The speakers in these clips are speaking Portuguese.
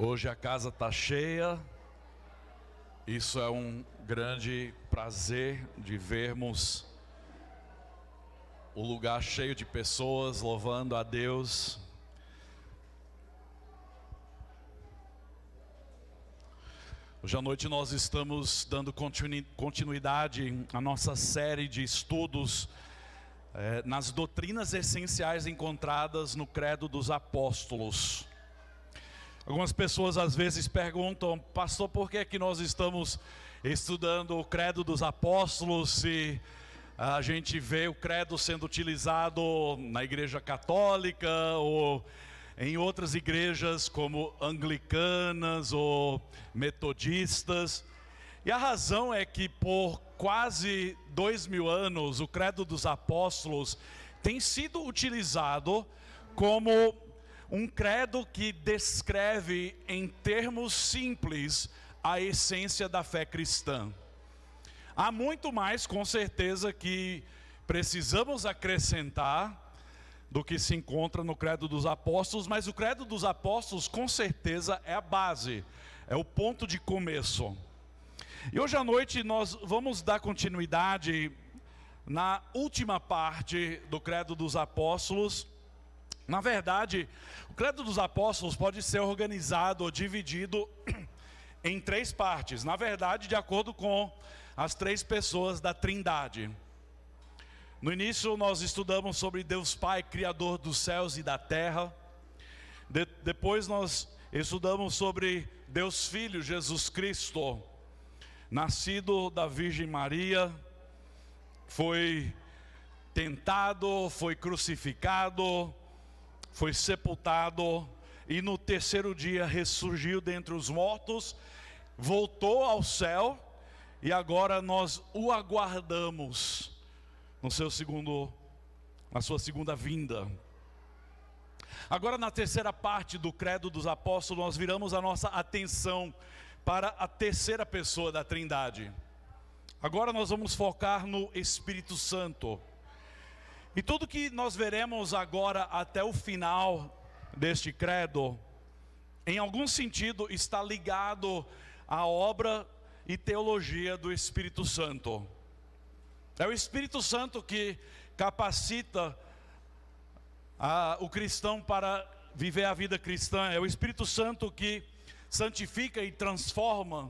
Hoje a casa está cheia. Isso é um grande prazer de vermos o lugar cheio de pessoas louvando a Deus. Hoje à noite nós estamos dando continuidade à nossa série de estudos nas doutrinas essenciais encontradas no Credo dos Apóstolos. Algumas pessoas às vezes perguntam: pastor, por que é que nós estamos estudando o Credo dos Apóstolos se a gente vê o credo sendo utilizado na Igreja Católica ou em outras igrejas como anglicanas ou metodistas? E a razão é que por quase 2000 anos o Credo dos Apóstolos tem sido utilizado como um credo que descreve em termos simples a essência da fé cristã. Há muito mais, com certeza, que precisamos acrescentar do que se encontra no Credo dos Apóstolos, mas o Credo dos Apóstolos, com certeza, é a base, é o ponto de começo. E hoje à noite nós vamos dar continuidade na última parte do Credo dos Apóstolos. Na verdade, o Credo dos Apóstolos pode ser organizado ou dividido em três partes. Na verdade, de acordo com as três pessoas da Trindade. No início nós estudamos sobre Deus Pai, Criador dos céus e da terra. Depois nós estudamos sobre Deus Filho, Jesus Cristo, nascido da Virgem Maria, foi tentado, foi crucificado, foi sepultado e no terceiro dia ressurgiu dentre os mortos, voltou ao céu e agora nós o aguardamos na sua segunda vinda. Agora, na terceira parte do Credo dos Apóstolos, nós viramos a nossa atenção para a terceira pessoa da Trindade. Agora nós vamos focar no Espírito Santo. E tudo que nós veremos agora até o final deste credo, em algum sentido está ligado à obra e teologia do Espírito Santo. É o Espírito Santo que capacita o cristão para viver a vida cristã. É o Espírito Santo que santifica e transforma.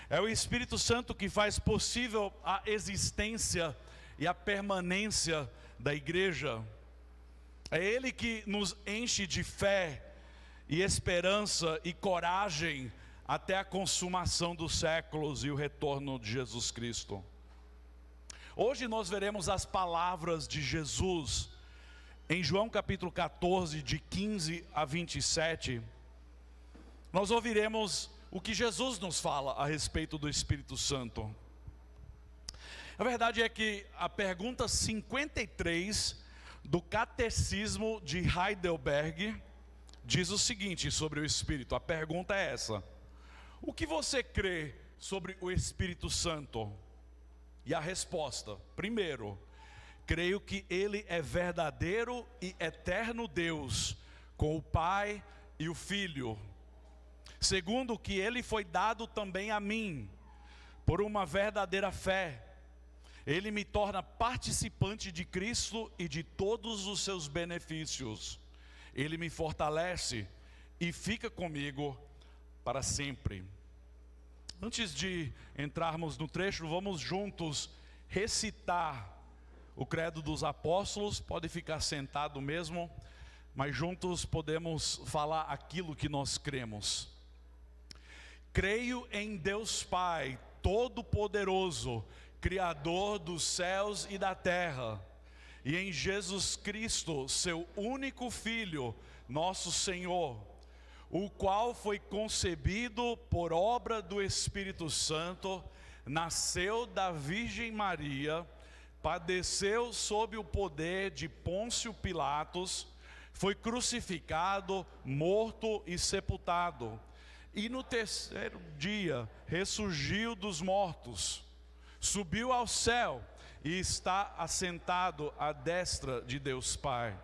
É o Espírito Santo que faz possível a existência e a permanência da igreja. É Ele que nos enche de fé e esperança e coragem até a consumação dos séculos e o retorno de Jesus Cristo. Hoje nós veremos as palavras de Jesus em João capítulo 14, de 15 a 27. Nós ouviremos o que Jesus nos fala a respeito do Espírito Santo. A verdade é que a pergunta 53 do Catecismo de Heidelberg diz o seguinte sobre o Espírito. A pergunta é essa: o que você crê sobre o Espírito Santo? E a resposta: primeiro, creio que ele é verdadeiro e eterno Deus, com o Pai e o Filho. Segundo, que ele foi dado também a mim, por uma verdadeira fé. Ele me torna participante de Cristo e de todos os seus benefícios. Ele me fortalece e fica comigo para sempre. Antes de entrarmos no trecho, vamos juntos recitar o Credo dos Apóstolos. Pode ficar sentado mesmo, mas juntos podemos falar aquilo que nós cremos. Creio em Deus Pai Todo-Poderoso, Criador dos céus e da terra, e em Jesus Cristo, seu único Filho, nosso Senhor, o qual foi concebido por obra do Espírito Santo, nasceu da Virgem Maria, padeceu sob o poder de Pôncio Pilatos, foi crucificado, morto e sepultado, e no terceiro dia ressurgiu dos mortos, subiu ao céu e está assentado à destra de Deus Pai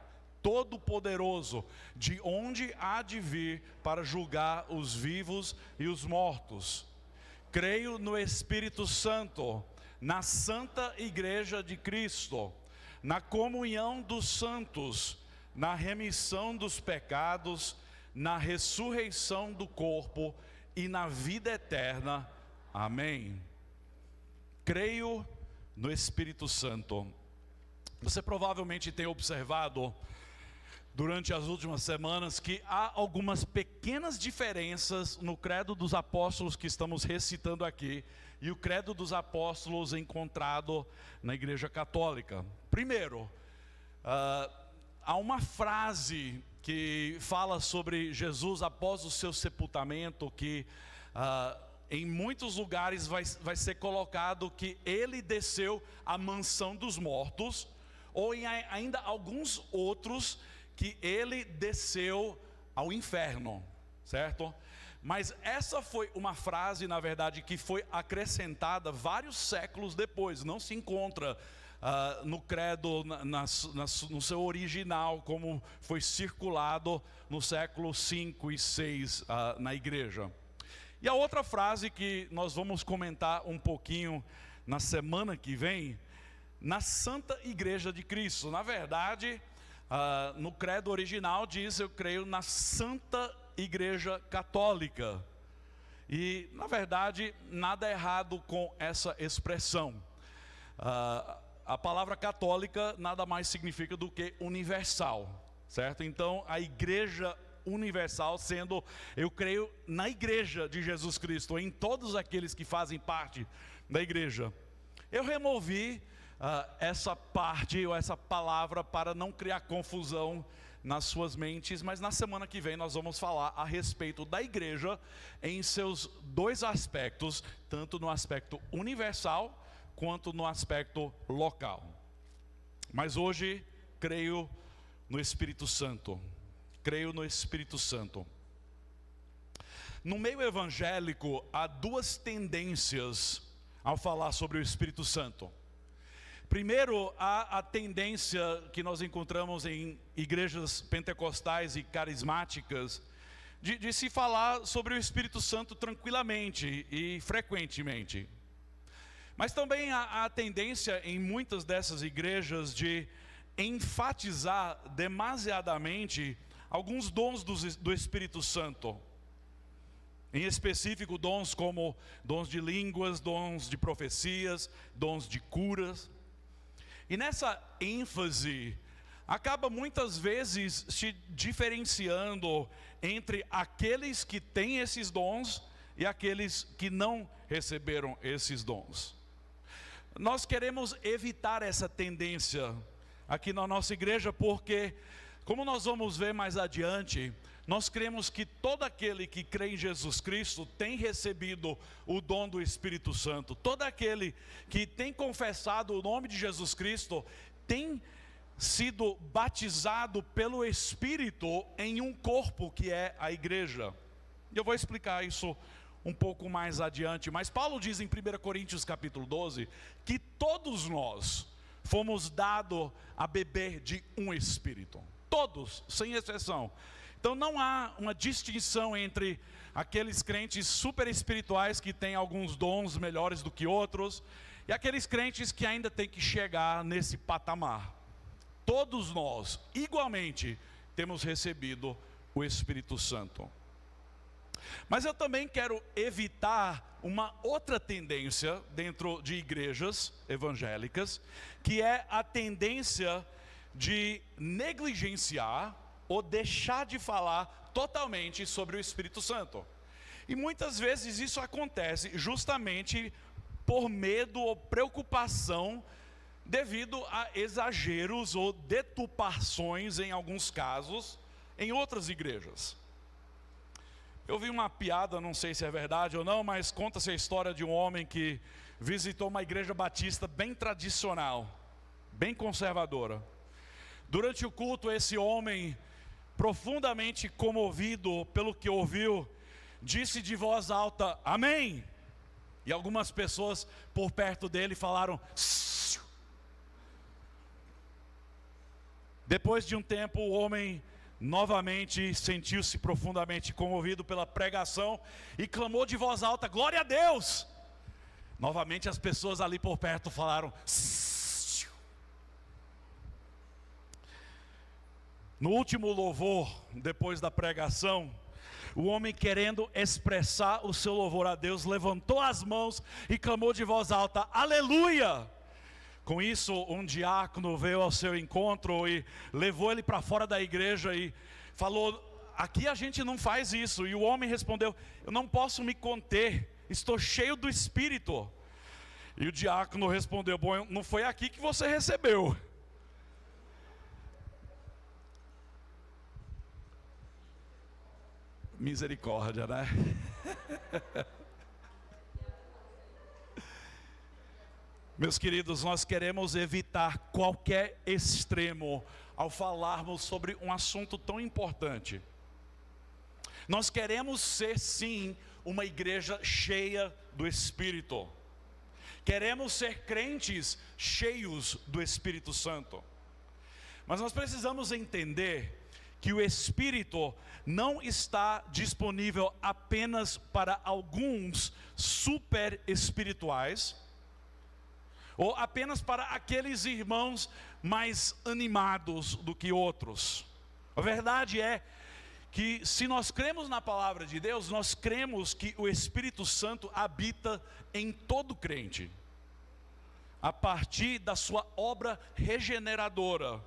Todo-Poderoso, de onde há de vir para julgar os vivos e os mortos. Creio no Espírito Santo, na Santa Igreja de Cristo, na comunhão dos santos, na remissão dos pecados, na ressurreição do corpo e na vida eterna. Amém. Creio no Espírito Santo. Você provavelmente tem observado durante as últimas semanas que há algumas pequenas diferenças no credo dos apóstolos que estamos recitando aqui e o credo dos apóstolos encontrado na Igreja Católica. Primeiro, há uma frase que fala sobre Jesus após o seu sepultamento, que em muitos lugares vai ser colocado que ele desceu à mansão dos mortos, ou em ainda alguns outros que ele desceu ao inferno, certo? Mas essa foi uma frase, na verdade, que foi acrescentada vários séculos depois, não se encontra no credo, no seu original, como foi circulado no século 5 e 6 na igreja. E a outra frase que nós vamos comentar um pouquinho na semana que vem, na Santa Igreja de Cristo. Na verdade, no credo original diz: eu creio na Santa Igreja Católica. E na verdade nada errado com essa expressão. A palavra católica nada mais significa do que universal, certo? Então a Igreja universal, sendo eu creio na Igreja de Jesus Cristo, em todos aqueles que fazem parte da igreja. Eu removi essa parte ou essa palavra para não criar confusão nas suas mentes, mas na semana que vem nós vamos falar a respeito da igreja em seus dois aspectos, tanto no aspecto universal quanto no aspecto local. Mas hoje creio no Espírito Santo. Creio no Espírito Santo. No meio evangélico há duas tendências ao falar sobre o Espírito Santo. Primeiro, há a tendência que nós encontramos em igrejas pentecostais e carismáticas de se falar sobre o Espírito Santo tranquilamente e frequentemente. Mas também há a tendência em muitas dessas igrejas de enfatizar demasiadamente alguns dons do Espírito Santo. Em específico, dons como dons de línguas, dons de profecias, dons de curas. E nessa ênfase, acaba muitas vezes se diferenciando entre aqueles que têm esses dons e aqueles que não receberam esses dons. Nós queremos evitar essa tendência aqui na nossa igreja, porque, como nós vamos ver mais adiante, nós cremos que todo aquele que crê em Jesus Cristo tem recebido o dom do Espírito Santo. Todo aquele que tem confessado o nome de Jesus Cristo tem sido batizado pelo Espírito em um corpo que é a igreja. E eu vou explicar isso um pouco mais adiante, mas Paulo diz em 1 Coríntios capítulo 12, que todos nós fomos dados a beber de um Espírito. Todos, sem exceção. Então não há uma distinção entre aqueles crentes super espirituais que têm alguns dons melhores do que outros, e aqueles crentes que ainda têm que chegar nesse patamar. Todos nós, igualmente, temos recebido o Espírito Santo. Mas eu também quero evitar uma outra tendência dentro de igrejas evangélicas, que é a tendência de negligenciar ou deixar de falar totalmente sobre o Espírito Santo. E muitas vezes isso acontece justamente por medo ou preocupação devido a exageros ou deturpações em alguns casos em outras igrejas. Eu vi uma piada, não sei se é verdade ou não, mas conta-se a história de um homem que visitou uma igreja batista bem tradicional, bem conservadora. Durante o culto, esse homem, profundamente comovido pelo que ouviu, disse de voz alta, amém. E algumas pessoas por perto dele falaram, Siu. Depois de um tempo, o homem novamente sentiu-se profundamente comovido pela pregação e clamou de voz alta: glória a Deus! Novamente as pessoas ali por perto falaram: "Ssiu". No último louvor, depois da pregação, o homem, querendo expressar o seu louvor a Deus, levantou as mãos e clamou de voz alta: aleluia! Com isso, um diácono veio ao seu encontro e levou ele para fora da igreja e falou: aqui a gente não faz isso. E o homem respondeu: eu não posso me conter, estou cheio do Espírito. E o diácono respondeu: bom, não foi aqui que você recebeu. Misericórdia, né? Meus queridos, nós queremos evitar qualquer extremo ao falarmos sobre um assunto tão importante. Nós queremos ser, sim, uma igreja cheia do Espírito. Queremos ser crentes cheios do Espírito Santo. Mas nós precisamos entender que o Espírito não está disponível apenas para alguns super espirituais, ou apenas para aqueles irmãos mais animados do que outros. A verdade é que, se nós cremos na palavra de Deus, nós cremos que o Espírito Santo habita em todo crente, a partir da sua obra regeneradora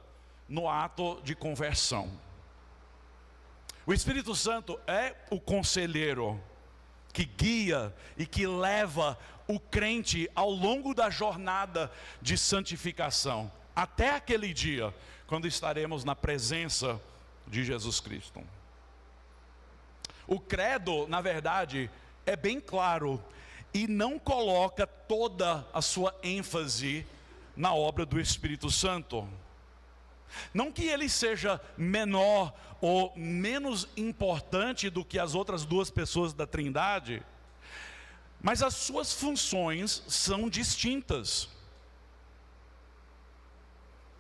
no ato de conversão. O Espírito Santo é o conselheiro que guia e que leva o crente ao longo da jornada de santificação, até aquele dia, quando estaremos na presença de Jesus Cristo. O credo, na verdade, é bem claro e não coloca toda a sua ênfase na obra do Espírito Santo. Não que ele seja menor ou menos importante do que as outras duas pessoas da Trindade, mas as suas funções são distintas.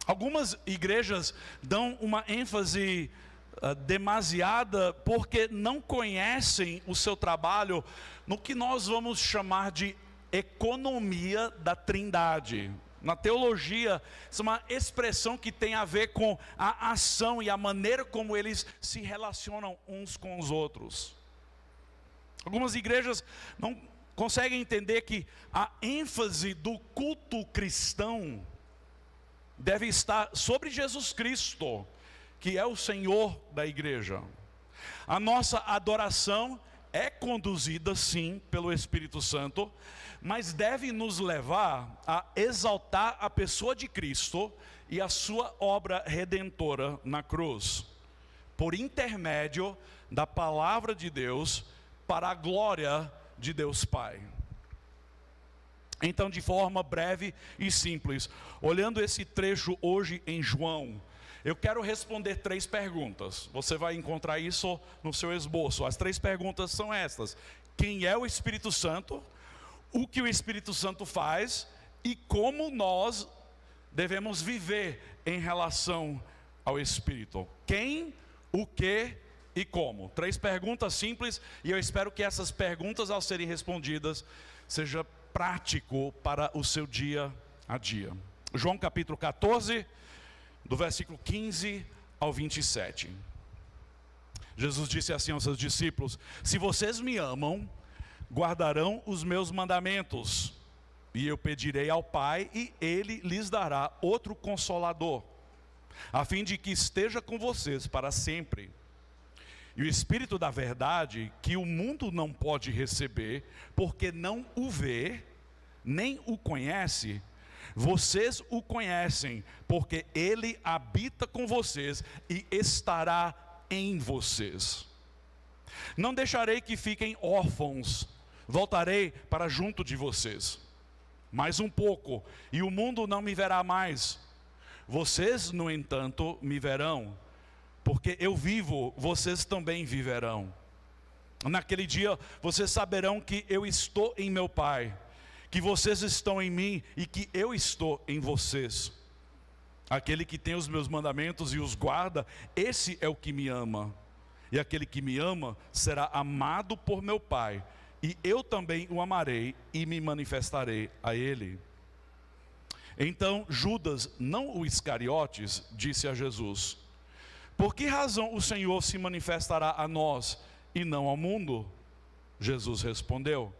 Algumas igrejas dão uma ênfase demasiada porque não conhecem o seu trabalho no que nós vamos chamar de economia da Trindade. Na teologia, isso é uma expressão que tem a ver com a ação e a maneira como eles se relacionam uns com os outros. Algumas igrejas não conseguem entender que a ênfase do culto cristão deve estar sobre Jesus Cristo, que é o Senhor da igreja. A nossa adoração é conduzida, sim, pelo Espírito Santo, mas deve nos levar a exaltar a pessoa de Cristo e a sua obra redentora na cruz, por intermédio da palavra de Deus, para a glória de Deus Pai. Então, de forma breve e simples, olhando esse trecho hoje em João, eu quero responder 3 perguntas. Você vai encontrar isso no seu esboço. As 3 perguntas são estas: quem é o Espírito Santo? O que o Espírito Santo faz? E como nós devemos viver em relação ao Espírito? Quem, o que e como? 3 perguntas simples, e eu espero que essas perguntas, ao serem respondidas, seja prático para o seu dia a dia. João capítulo 14, do versículo 15 ao 27. Jesus disse assim aos seus discípulos: se vocês me amam, guardarão os meus mandamentos, e eu pedirei ao Pai, e Ele lhes dará outro Consolador, a fim de que esteja com vocês para sempre. E o Espírito da verdade, que o mundo não pode receber, porque não o vê, nem o conhece, vocês o conhecem, porque Ele habita com vocês e estará em vocês. Não deixarei que fiquem órfãos, voltarei para junto de vocês. Mais um pouco, e o mundo não me verá mais. Vocês, no entanto, me verão, porque eu vivo, vocês também viverão. Naquele dia, vocês saberão que eu estou em meu Pai, que vocês estão em mim e que eu estou em vocês. Aquele que tem os meus mandamentos e os guarda, esse é o que me ama. E aquele que me ama será amado por meu Pai, e eu também o amarei e me manifestarei a ele. Então Judas, não o Iscariotes, disse a Jesus: por que razão o Senhor se manifestará a nós e não ao mundo? Jesus respondeu: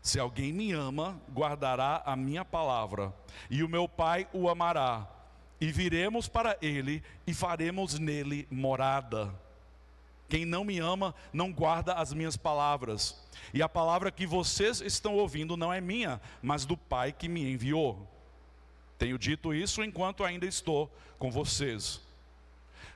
se alguém me ama, guardará a minha palavra, e o meu Pai o amará, e viremos para ele e faremos nele morada. Quem não me ama, não guarda as minhas palavras, e a palavra que vocês estão ouvindo não é minha, mas do Pai que me enviou. Tenho dito isso enquanto ainda estou com vocês.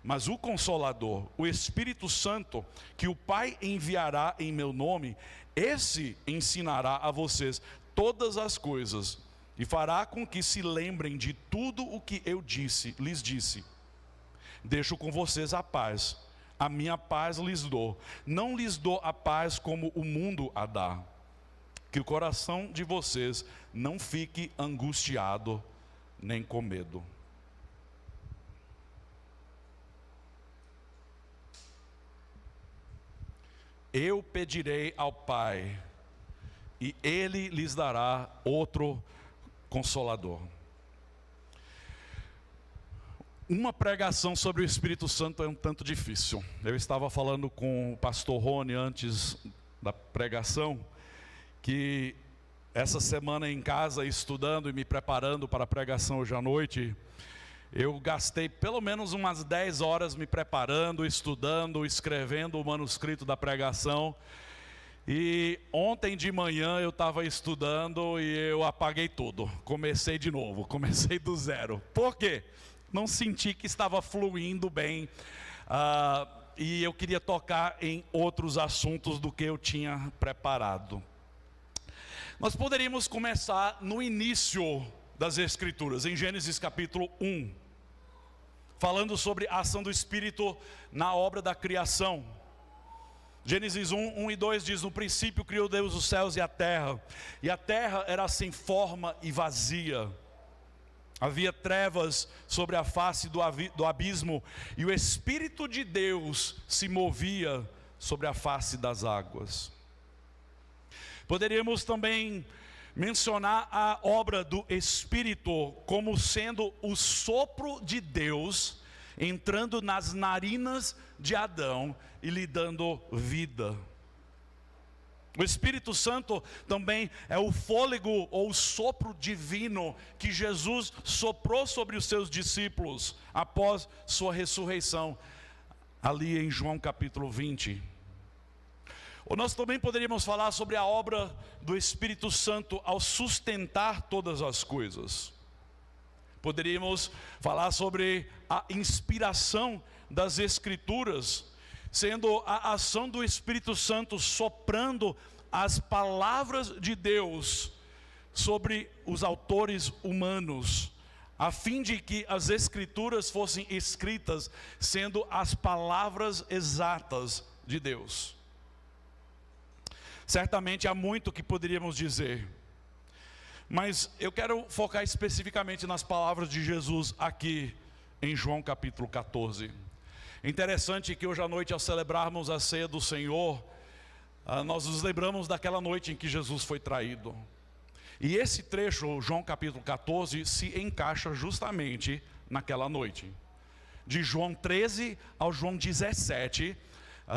Mas o Consolador, o Espírito Santo, que o Pai enviará em meu nome, esse ensinará a vocês todas as coisas, e fará com que se lembrem de tudo o que eu lhes disse. Deixo com vocês a paz, a minha paz lhes dou. Não lhes dou a paz como o mundo a dá. Que o coração de vocês não fique angustiado, nem com medo. Eu pedirei ao Pai, e Ele lhes dará outro Consolador. Uma pregação sobre o Espírito Santo é um tanto difícil. Eu estava falando com o pastor Rony antes da pregação, que essa semana em casa, estudando e me preparando para a pregação hoje à noite, eu gastei pelo menos umas 10 horas me preparando, estudando, escrevendo o manuscrito da pregação. E ontem de manhã eu estava estudando e eu apaguei tudo. Comecei de novo, comecei do zero. Por quê? Não senti que estava fluindo bem. E eu queria tocar em outros assuntos do que eu tinha preparado. Nós poderíamos começar no início das Escrituras, em Gênesis capítulo 1. Falando sobre a ação do Espírito na obra da criação. Gênesis 1 e 2 diz: no princípio criou Deus os céus e a terra era sem forma e vazia. Havia trevas sobre a face do abismo, e o Espírito de Deus se movia sobre a face das águas. Poderíamos também mencionar a obra do Espírito como sendo o sopro de Deus entrando nas narinas de Adão e lhe dando vida. O Espírito Santo também é o fôlego ou o sopro divino que Jesus soprou sobre os seus discípulos após sua ressurreição, ali em João capítulo 20. Ou nós também poderíamos falar sobre a obra do Espírito Santo ao sustentar todas as coisas. Poderíamos falar sobre a inspiração das Escrituras, sendo a ação do Espírito Santo soprando as palavras de Deus sobre os autores humanos, a fim de que as Escrituras fossem escritas sendo as palavras exatas de Deus. Certamente há muito que poderíamos dizer, mas eu quero focar especificamente nas palavras de Jesus aqui em João capítulo 14. Interessante que hoje à noite, ao celebrarmos a ceia do Senhor, nós nos lembramos daquela noite em que Jesus foi traído. E esse trecho, João capítulo 14, se encaixa justamente naquela noite. De João 13 ao João 17,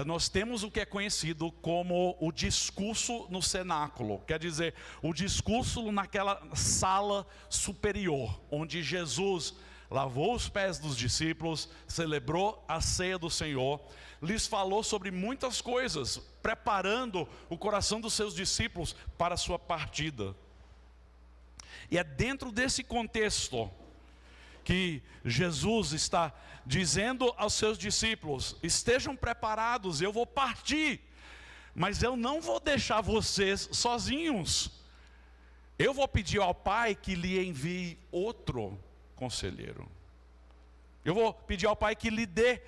nós temos o que é conhecido como o discurso no cenáculo. Quer dizer, o discurso naquela sala superior, onde Jesus lavou os pés dos discípulos, celebrou a ceia do Senhor, lhes falou sobre muitas coisas, preparando o coração dos seus discípulos para a sua partida. E é dentro desse contexto que Jesus está dizendo aos seus discípulos: estejam preparados, eu vou partir, mas eu não vou deixar vocês sozinhos. Eu vou pedir ao Pai que lhe envie outro conselheiro. Eu vou pedir ao Pai que lhe dê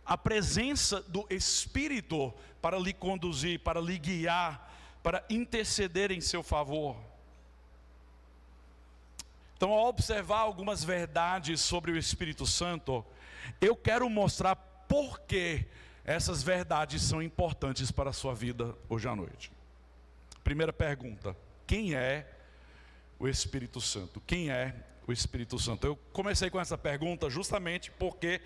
a presença do Espírito para lhe conduzir, para lhe guiar, para interceder em seu favor. Então, ao observar algumas verdades sobre o Espírito Santo, eu quero mostrar por que essas verdades são importantes para a sua vida hoje à noite. Primeira pergunta: quem é o Espírito Santo? Quem é o Espírito Santo? Eu comecei com essa pergunta justamente porque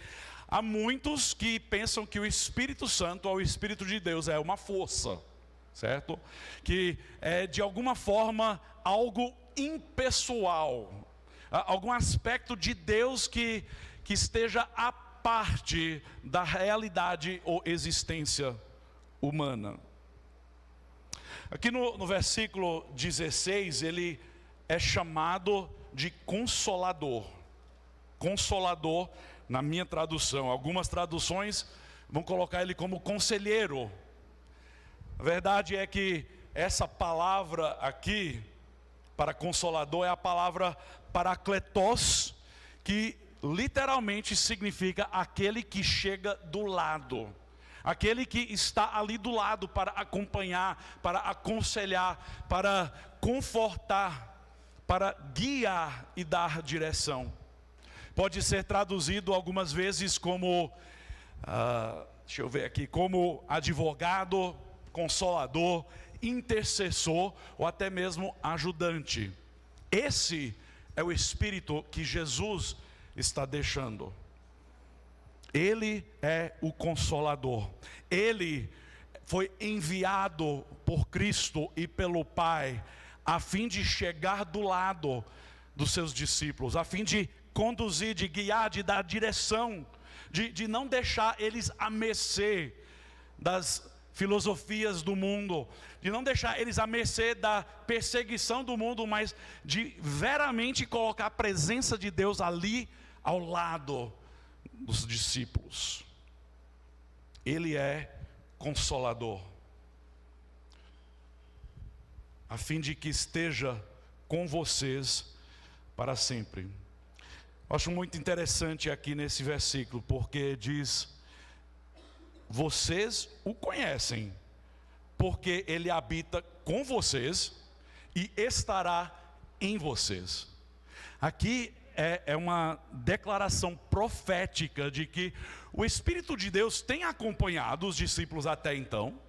há muitos que pensam que o Espírito Santo, ou o Espírito de Deus, é uma força, certo? Que é de alguma forma algo impessoal, algum aspecto de Deus que esteja à parte da realidade ou existência humana. Aqui no versículo 16, ele é chamado de Consolador. Consolador, na minha tradução. Algumas traduções vão colocar ele como conselheiro. A verdade é que essa palavra aqui, para consolador, é a palavra parakletos, que literalmente significa aquele que chega do lado. Aquele que está ali do lado para acompanhar, para aconselhar, para confortar, para guiar e dar direção. Pode ser traduzido algumas vezes como, deixa eu ver aqui, como advogado, consolador, intercessor ou até mesmo ajudante. Esse é o Espírito que Jesus está deixando. Ele é o Consolador. Ele foi enviado por Cristo e pelo Pai a fim de chegar do lado dos seus discípulos, a fim de conduzir, de guiar, de dar direção, de não deixar eles à mercê das filosofias do mundo, de não deixar eles à mercê da perseguição do mundo, mas de veramente colocar a presença de Deus ali ao lado dos discípulos. Ele é consolador, a fim de que esteja com vocês para sempre. Eu acho muito interessante aqui nesse versículo, porque diz: vocês o conhecem, porque ele habita com vocês e estará em vocês. Aqui é uma declaração profética de que o Espírito de Deus tem acompanhado os discípulos até então.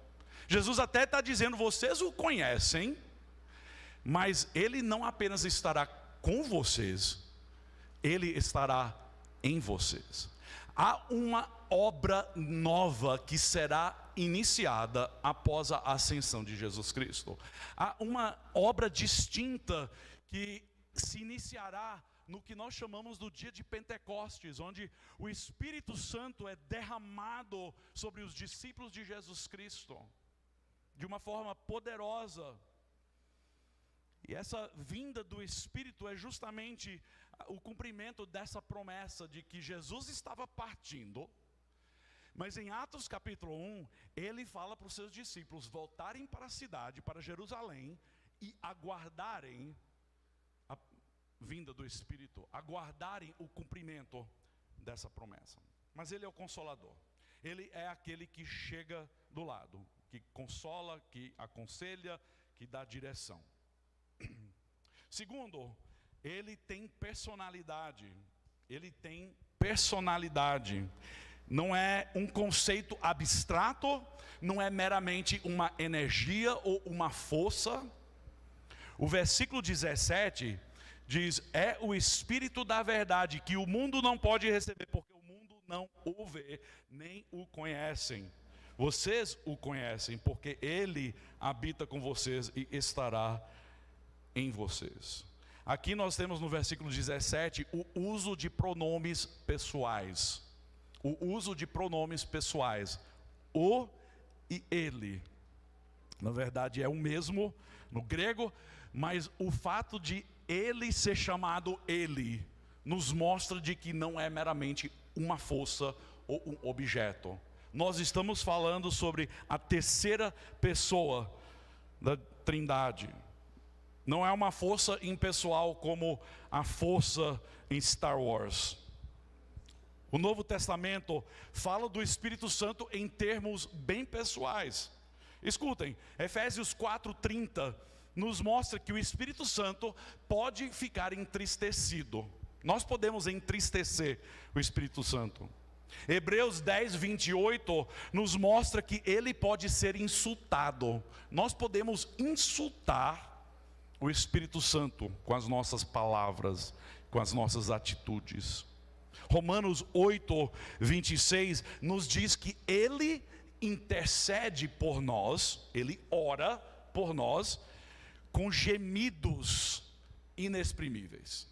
Jesus até está dizendo: vocês o conhecem, mas ele não apenas estará com vocês, ele estará em vocês. Há uma obra nova que será iniciada após a ascensão de Jesus Cristo. Há uma obra distinta que se iniciará no que nós chamamos do dia de Pentecostes, onde o Espírito Santo é derramado sobre os discípulos de Jesus Cristo, de uma forma poderosa. E essa vinda do Espírito é justamente o cumprimento dessa promessa de que Jesus estava partindo, mas em Atos capítulo 1, ele fala para os seus discípulos voltarem para a cidade, para Jerusalém, e aguardarem a vinda do Espírito, aguardarem o cumprimento dessa promessa. Mas ele é o Consolador, ele é aquele que chega do lado, que consola, que aconselha, que dá direção. Segundo, ele tem personalidade. Ele tem personalidade. Não é um conceito abstrato, não é meramente uma energia ou uma força. O versículo 17 diz: é o Espírito da verdade, que o mundo não pode receber, porque o mundo não o vê, nem o conhecem. Vocês o conhecem, porque ele habita com vocês e estará em vocês. Aqui nós temos no versículo 17 o uso de pronomes pessoais. O uso de pronomes pessoais. O e ele. Na verdade é o mesmo no grego, mas o fato de ele ser chamado ele nos mostra de que não é meramente uma força ou um objeto. Nós estamos falando sobre a terceira pessoa da Trindade. Não é uma força impessoal como a força em Star Wars. O Novo Testamento fala do Espírito Santo em termos bem pessoais. Escutem, Efésios 4:30 nos mostra que o Espírito Santo pode ficar entristecido. Nós podemos entristecer o Espírito Santo. Hebreus 10, 28 nos mostra que ele pode ser insultado. Nós podemos insultar o Espírito Santo com as nossas palavras, com as nossas atitudes. Romanos 8, 26 nos diz que ele intercede por nós, ele ora por nós com gemidos inexprimíveis.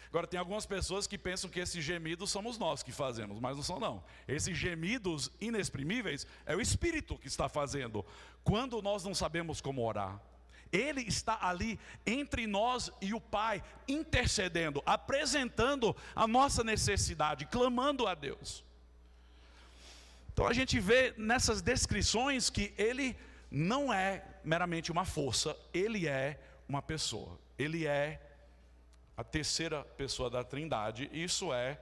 Agora, tem algumas pessoas que pensam que esses gemidos somos nós que fazemos, mas não são não. Esses gemidos inexprimíveis é o Espírito que está fazendo, quando nós não sabemos como orar. Ele está ali entre nós e o Pai, intercedendo, apresentando a nossa necessidade, clamando a Deus. Então a gente vê nessas descrições que ele não é meramente uma força, ele é uma pessoa. Ele é a terceira pessoa da Trindade. Isso é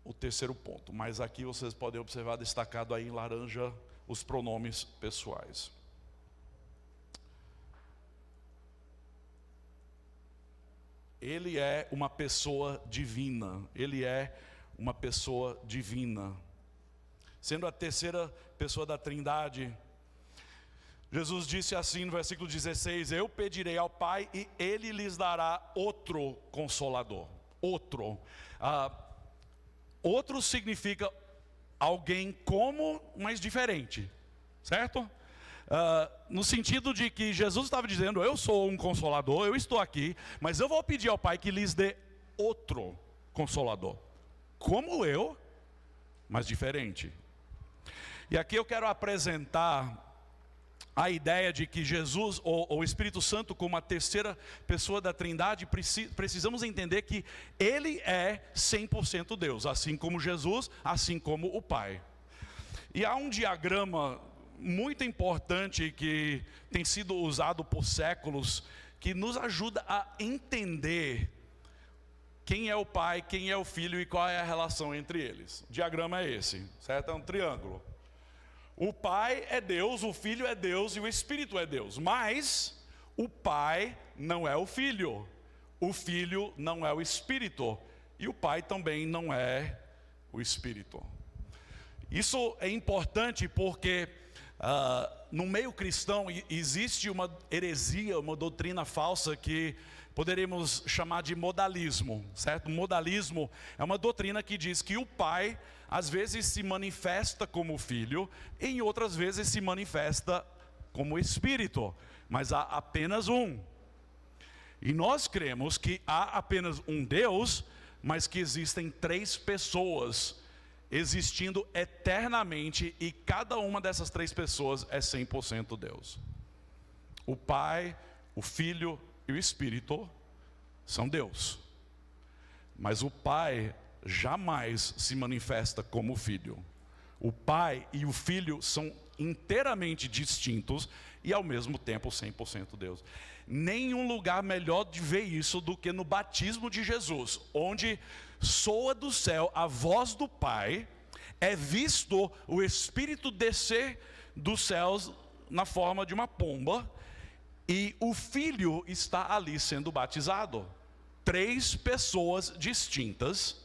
o terceiro ponto. Mas aqui vocês podem observar destacado aí em laranja os pronomes pessoais. Ele é uma pessoa divina. Ele é uma pessoa divina. Sendo a terceira pessoa da Trindade, Jesus disse assim no versículo 16: eu pedirei ao Pai e Ele lhes dará outro Consolador. Outro. Outro significa alguém como, mas diferente. Certo? No sentido de que Jesus estava dizendo: eu sou um Consolador, eu estou aqui, mas eu vou pedir ao Pai que lhes dê outro Consolador. Como eu, mas diferente. E aqui eu quero apresentar a ideia de que Jesus, ou o Espírito Santo, como a terceira pessoa da Trindade, precisamos entender que Ele é 100% Deus, assim como Jesus, assim como o Pai. E há um diagrama muito importante que tem sido usado por séculos, que nos ajuda a entender quem é o Pai, quem é o Filho e qual é a relação entre eles. O diagrama é esse, certo? É um triângulo. O Pai é Deus, o Filho é Deus e o Espírito é Deus. Mas o Pai não é o Filho, o Filho não é o Espírito e o Pai também não é o Espírito. Isso é importante porque no meio cristão existe uma heresia, uma doutrina falsa que poderíamos chamar de modalismo, certo? Modalismo é uma doutrina que diz que o Pai às vezes se manifesta como Filho, e em outras vezes se manifesta como Espírito, mas há apenas um. E nós cremos que há apenas um Deus, mas que existem três pessoas existindo eternamente, e cada uma dessas três pessoas é 100% Deus. O Pai, o Filho e o Espírito são Deus, mas o Pai jamais se manifesta como Filho. O Pai e o Filho são inteiramente distintos e ao mesmo tempo 100% Deus. Nenhum lugar melhor de ver isso do que no batismo de Jesus, onde soa do céu a voz do Pai, é visto o Espírito descer dos céus na forma de uma pomba, e o Filho está ali sendo batizado. Três pessoas distintas,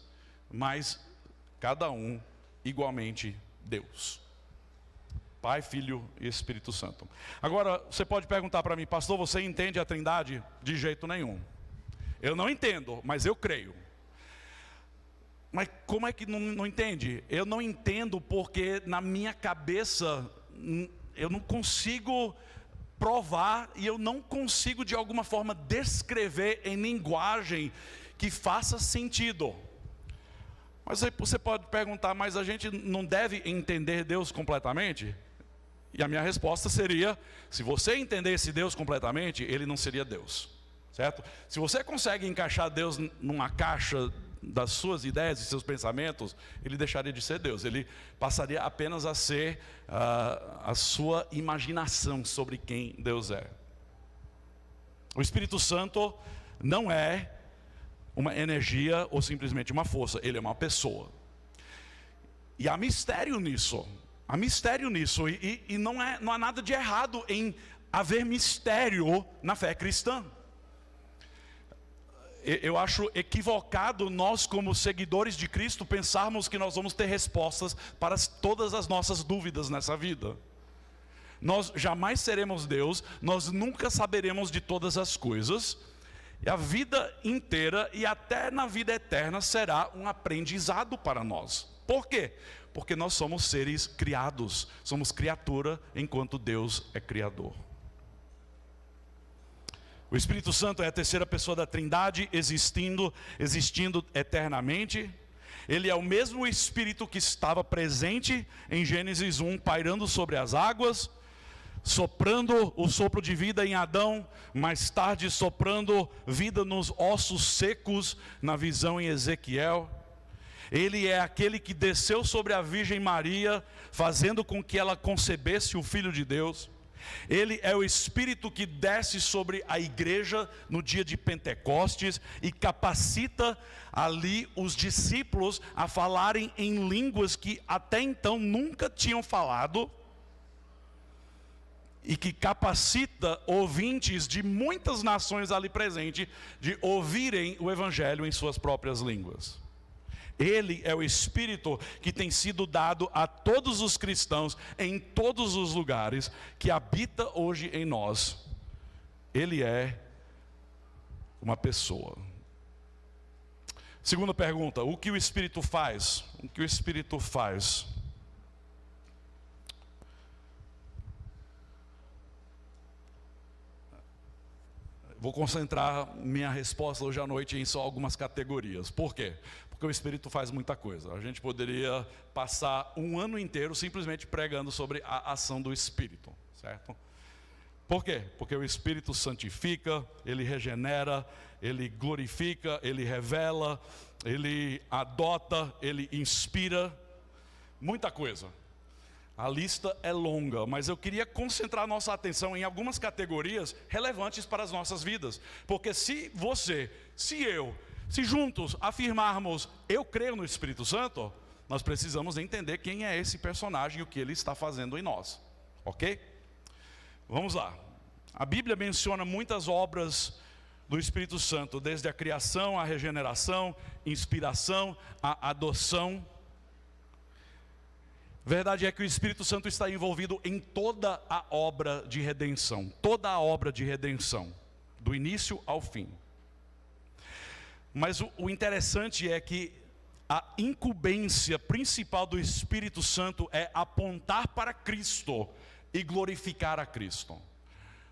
mas cada um igualmente Deus. Pai, Filho e Espírito Santo. Agora, você pode perguntar para mim: pastor, você entende a Trindade? De jeito nenhum. Eu não entendo, mas eu creio. Mas como é que não entende? Eu não entendo porque na minha cabeça eu não consigo provar, e eu não consigo de alguma forma descrever em linguagem que faça sentido. Mas aí você pode perguntar: mas a gente não deve entender Deus completamente? E a minha resposta seria: se você entendesse Deus completamente, Ele não seria Deus, certo? Se você consegue encaixar Deus numa caixa das suas ideias e seus pensamentos, Ele deixaria de ser Deus. Ele passaria apenas a ser a sua imaginação sobre quem Deus é. O Espírito Santo não é uma energia ou simplesmente uma força, Ele é uma pessoa. E há mistério nisso. Há mistério nisso, e não há nada de errado em haver mistério na fé cristã. Eu acho equivocado nós, como seguidores de Cristo, pensarmos que nós vamos ter respostas para todas as nossas dúvidas nessa vida. Nós jamais seremos Deus, nós nunca saberemos de todas as coisas, e a vida inteira e até na vida eterna será um aprendizado para nós. Por quê? Porque nós somos seres criados, somos criatura enquanto Deus é criador. O Espírito Santo é a terceira pessoa da Trindade, existindo eternamente. Ele é o mesmo Espírito que estava presente em Gênesis 1, pairando sobre as águas, soprando o sopro de vida em Adão, mais tarde soprando vida nos ossos secos, na visão em Ezequiel. Ele é aquele que desceu sobre a Virgem Maria, fazendo com que ela concebesse o Filho de Deus. Ele é o Espírito que desce sobre a igreja no dia de Pentecostes e capacita ali os discípulos a falarem em línguas que até então nunca tinham falado, e que capacita ouvintes de muitas nações ali presentes de ouvirem o Evangelho em suas próprias línguas. Ele é o Espírito que tem sido dado a todos os cristãos em todos os lugares, que habita hoje em nós. Ele é uma pessoa. Segunda pergunta: o que o Espírito faz? O que o Espírito faz? Vou concentrar minha resposta hoje à noite em só algumas categorias. Por quê? Porque o Espírito faz muita coisa. A gente poderia passar um ano inteiro simplesmente pregando sobre a ação do Espírito, certo? Por quê? Porque o Espírito santifica, ele regenera, ele glorifica, ele revela, ele adota, ele inspira, muita coisa. A lista é longa, mas eu queria concentrar nossa atenção em algumas categorias relevantes para as nossas vidas. Porque se você, se juntos afirmarmos, eu creio no Espírito Santo, nós precisamos entender quem é esse personagem e o que ele está fazendo em nós. Ok? Vamos lá. A Bíblia menciona muitas obras do Espírito Santo, desde a criação, a regeneração, inspiração, a adoção. Verdade é que o Espírito Santo está envolvido em toda a obra de redenção, do início ao fim. Mas o interessante é que a incumbência principal do Espírito Santo é apontar para Cristo e glorificar a Cristo.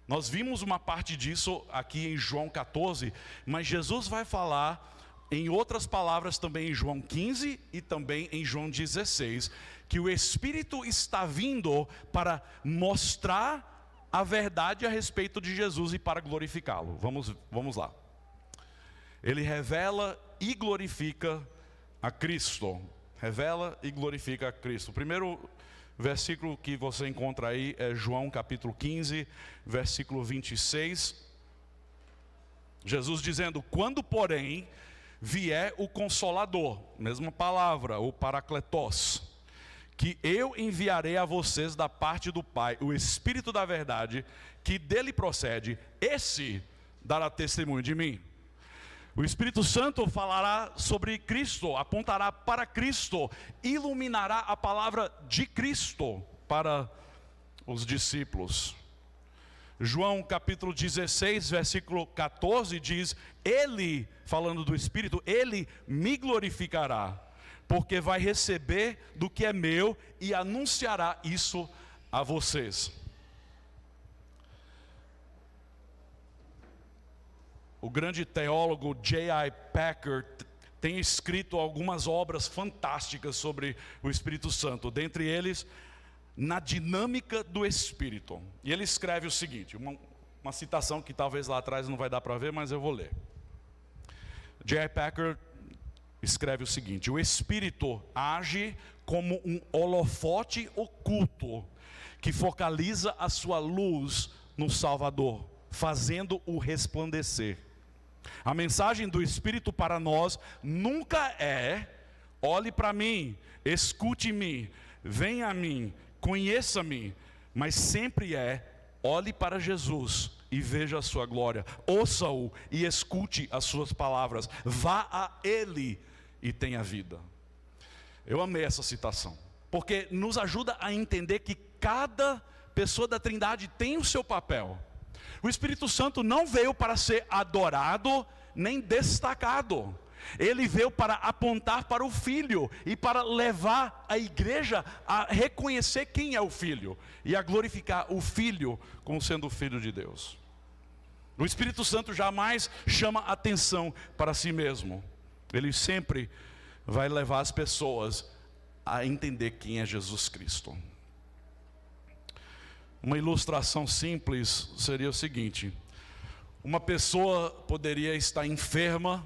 Nós vimos uma parte disso aqui em João 14, mas Jesus vai falar em outras palavras também em João 15 e também em João 16, que o Espírito está vindo para mostrar a verdade a respeito de Jesus e para glorificá-lo. Vamos lá. Ele revela e glorifica a Cristo. Revela e glorifica a Cristo. O primeiro versículo que você encontra aí é João capítulo 15, versículo 26. Jesus dizendo: quando porém vier o Consolador, mesma palavra, o Paracletos, que eu enviarei a vocês da parte do Pai, o Espírito da verdade, que dele procede, esse dará testemunho de mim. O Espírito Santo falará sobre Cristo, apontará para Cristo, iluminará a palavra de Cristo para os discípulos. João capítulo 16, versículo 14 diz: ele, falando do Espírito, ele me glorificará, porque vai receber do que é meu e anunciará isso a vocês. O grande teólogo J.I. Packer tem escrito algumas obras fantásticas sobre o Espírito Santo, dentre eles, na dinâmica do Espírito. E ele escreve o seguinte, uma citação que talvez lá atrás não vai dar para ver, mas eu vou ler. J.I. Packer escreve o seguinte: o Espírito age como um holofote oculto, que focaliza a sua luz no Salvador, fazendo-o resplandecer. A mensagem do Espírito para nós nunca é: olhe para mim, escute-me, venha a mim, conheça-me, mas sempre é: olhe para Jesus e veja a sua glória, ouça-o e escute as suas palavras, vá a Ele e tenha vida. Eu amei essa citação, porque nos ajuda a entender que cada pessoa da Trindade tem o seu papel. O Espírito Santo não veio para ser adorado nem destacado. Ele veio para apontar para o Filho e para levar a igreja a reconhecer quem é o Filho e a glorificar o Filho como sendo o Filho de Deus. O Espírito Santo jamais chama atenção para si mesmo. Ele sempre vai levar as pessoas a entender quem é Jesus Cristo. Uma ilustração simples seria o seguinte: uma pessoa poderia estar enferma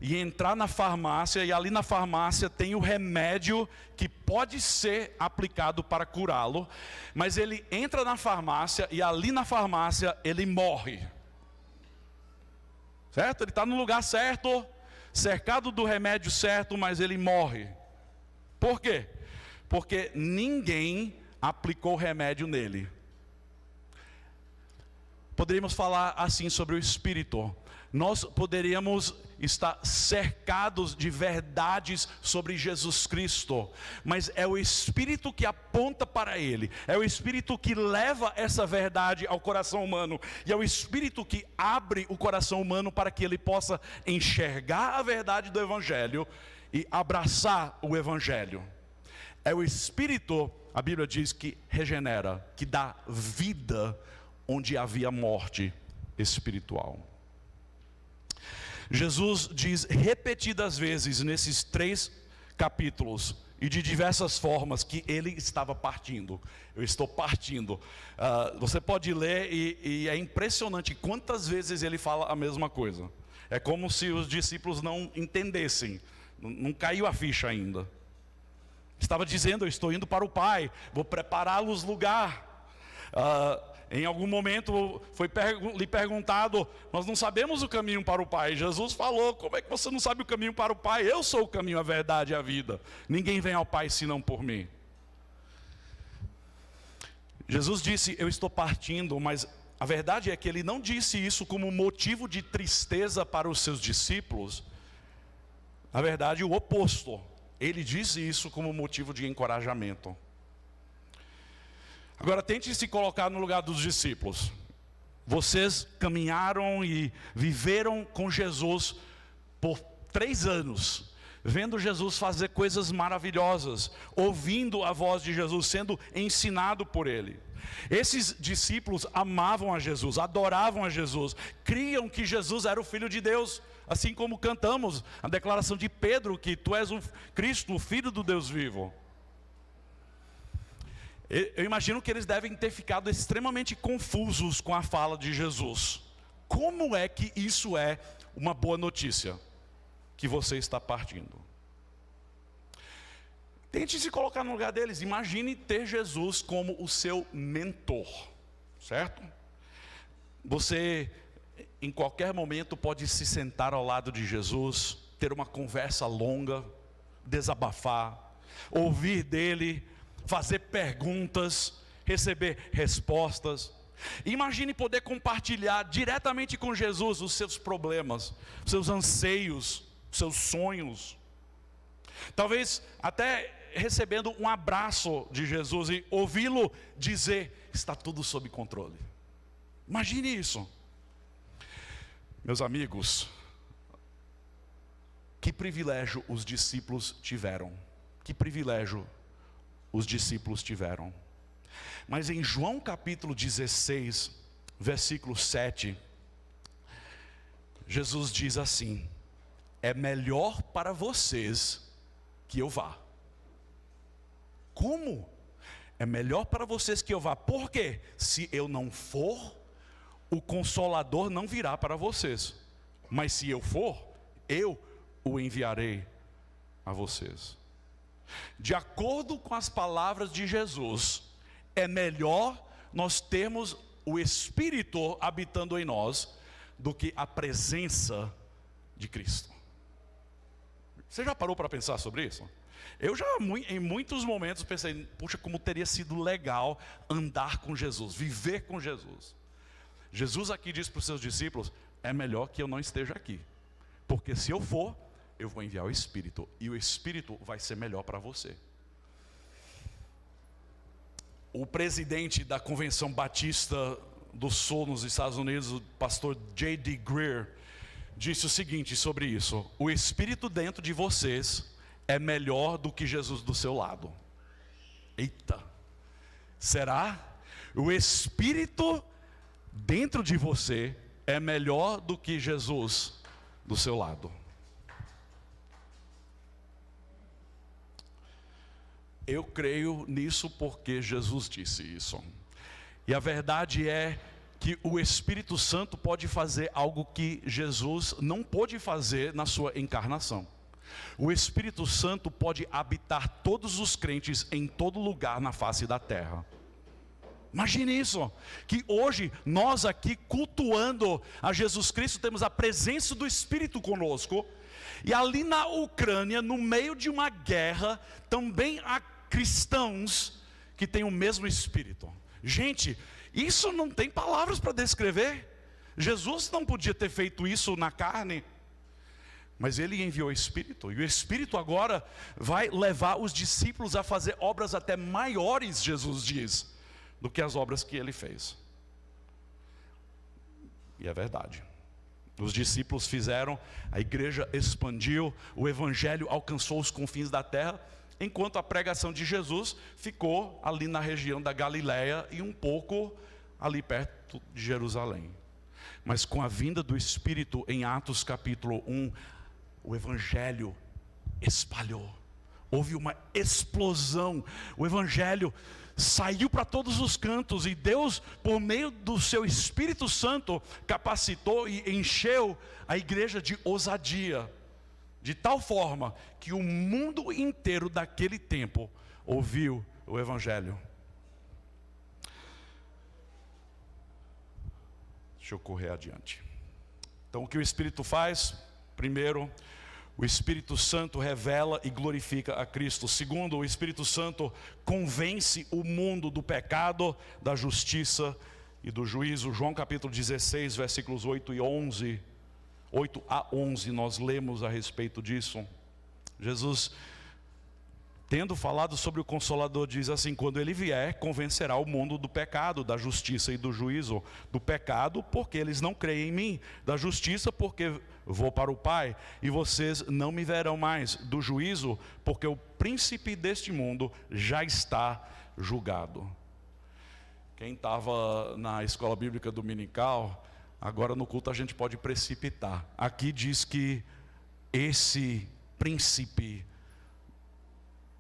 e entrar na farmácia, e ali na farmácia tem o remédio que pode ser aplicado para curá-lo, mas ele entra na farmácia e ali na farmácia ele morre. Certo? Ele está no lugar certo, cercado do remédio certo, mas ele morre. Por quê? Porque ninguém aplicou o remédio nele. Poderíamos falar assim sobre o Espírito. Nós poderíamos estar cercados de verdades sobre Jesus Cristo, mas é o Espírito que aponta para Ele, é o Espírito que leva essa verdade ao coração humano, e é o Espírito que abre o coração humano para que ele possa enxergar a verdade do Evangelho e abraçar o Evangelho. É o Espírito, a Bíblia diz, que regenera, que dá vida onde havia morte espiritual. Jesus diz repetidas vezes nesses 3 capítulos e de diversas formas que ele estava partindo. Eu estou partindo. Você pode ler e é impressionante quantas vezes ele fala a mesma coisa. É como se os discípulos não entendessem, não caiu a ficha ainda. Estava dizendo: eu estou indo para o Pai, vou prepará-los lugar. Em algum momento foi lhe perguntado: nós não sabemos o caminho para o Pai. Jesus falou: como é que você não sabe o caminho para o Pai? Eu sou o caminho, a verdade e a vida. Ninguém vem ao Pai senão por mim. Jesus disse: eu estou partindo, mas a verdade é que ele não disse isso como motivo de tristeza para os seus discípulos. Na verdade, o oposto. Ele disse isso como motivo de encorajamento. Agora tente se colocar no lugar dos discípulos. Vocês caminharam e viveram com Jesus por 3 anos, vendo Jesus fazer coisas maravilhosas, ouvindo a voz de Jesus, sendo ensinado por Ele. Esses discípulos amavam a Jesus, adoravam a Jesus, criam que Jesus era o Filho de Deus, assim como cantamos a declaração de Pedro, que tu és o Cristo, o Filho do Deus vivo. Eu imagino que eles devem ter ficado extremamente confusos com a fala de Jesus. Como é que isso é uma boa notícia? Que você está partindo. Tente se colocar no lugar deles. Imagine ter Jesus como o seu mentor, certo? Você, em qualquer momento, pode se sentar ao lado de Jesus, ter uma conversa longa, desabafar, ouvir dele, fazer perguntas, receber respostas. Imagine poder compartilhar diretamente com Jesus os seus problemas, os seus anseios, os seus sonhos. Talvez até recebendo um abraço de Jesus e ouvi-lo dizer: está tudo sob controle. Imagine isso. Meus amigos, que privilégio os discípulos tiveram. Que privilégio os discípulos tiveram. Mas em João capítulo 16, versículo 7, Jesus diz assim: é melhor para vocês que eu vá. Como? É melhor para vocês que eu vá. Por quê? Se eu não for, o Consolador não virá para vocês. Mas se eu for, eu o enviarei a vocês. De acordo com as palavras de Jesus, é melhor nós termos o Espírito habitando em nós do que a presença de Cristo. Você já parou para pensar sobre isso? Eu já em muitos momentos pensei, puxa, como teria sido legal andar com Jesus, viver com Jesus. Jesus aqui diz para os seus discípulos, é melhor que eu não esteja aqui, porque se eu for, eu vou enviar o Espírito, e o Espírito vai ser melhor para você. O presidente da Convenção Batista do Sul nos Estados Unidos, o pastor J.D. Greear, disse o seguinte sobre isso: o Espírito dentro de vocês é melhor do que Jesus do seu lado. Eita, será? O Espírito dentro de você é melhor do que Jesus do seu lado. Eu creio nisso porque Jesus disse isso. E a verdade é que o Espírito Santo pode fazer algo que Jesus não pôde fazer na sua encarnação. O Espírito Santo pode habitar todos os crentes em todo lugar na face da terra. Imagine isso, que hoje nós aqui cultuando a Jesus Cristo temos a presença do Espírito conosco, e ali na Ucrânia, no meio de uma guerra, também há cristãos que têm o mesmo Espírito. Gente, isso não tem palavras para descrever. Jesus não podia ter feito isso na carne, mas Ele enviou o Espírito, e o Espírito agora vai levar os discípulos a fazer obras até maiores, Jesus diz, do que as obras que Ele fez. E é verdade. Os discípulos fizeram, a igreja expandiu, o Evangelho alcançou os confins da terra, enquanto a pregação de Jesus ficou ali na região da Galileia e um pouco ali perto de Jerusalém. Mas com a vinda do Espírito em Atos capítulo 1, o Evangelho espalhou. Houve uma explosão, o Evangelho saiu para todos os cantos, e Deus, por meio do seu Espírito Santo, capacitou e encheu a igreja de ousadia, de tal forma que o mundo inteiro daquele tempo ouviu o Evangelho. Deixa eu correr adiante. Então, o que o Espírito faz? Primeiro, o Espírito Santo revela e glorifica a Cristo. Segundo, o Espírito Santo convence o mundo do pecado, da justiça e do juízo. João capítulo 16, versículos 8 e 11. 8 a 11, nós lemos a respeito disso. Jesus, tendo falado sobre o Consolador, diz assim: quando Ele vier, convencerá o mundo do pecado, da justiça e do juízo. Do pecado, porque eles não creem em mim. Da justiça, porque vou para o Pai, e vocês não me verão mais. Do juízo, porque o príncipe deste mundo já está julgado. Quem estava na escola bíblica dominical, agora no culto a gente pode precipitar. Aqui diz que esse príncipe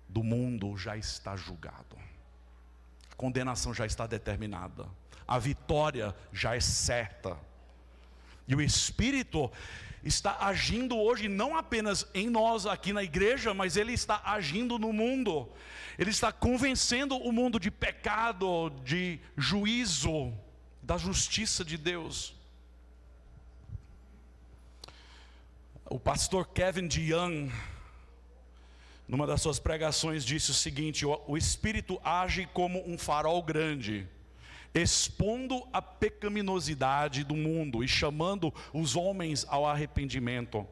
do mundo já está julgado. A condenação já está determinada. A vitória já é certa. E o Espírito está agindo hoje não apenas em nós aqui na igreja, mas Ele está agindo no mundo. Ele está convencendo o mundo de pecado, de juízo, da justiça de Deus. O pastor Kevin DeYoung, numa das suas pregações, disse o seguinte: o Espírito age como um farol grande, expondo a pecaminosidade do mundo e chamando os homens ao arrependimento.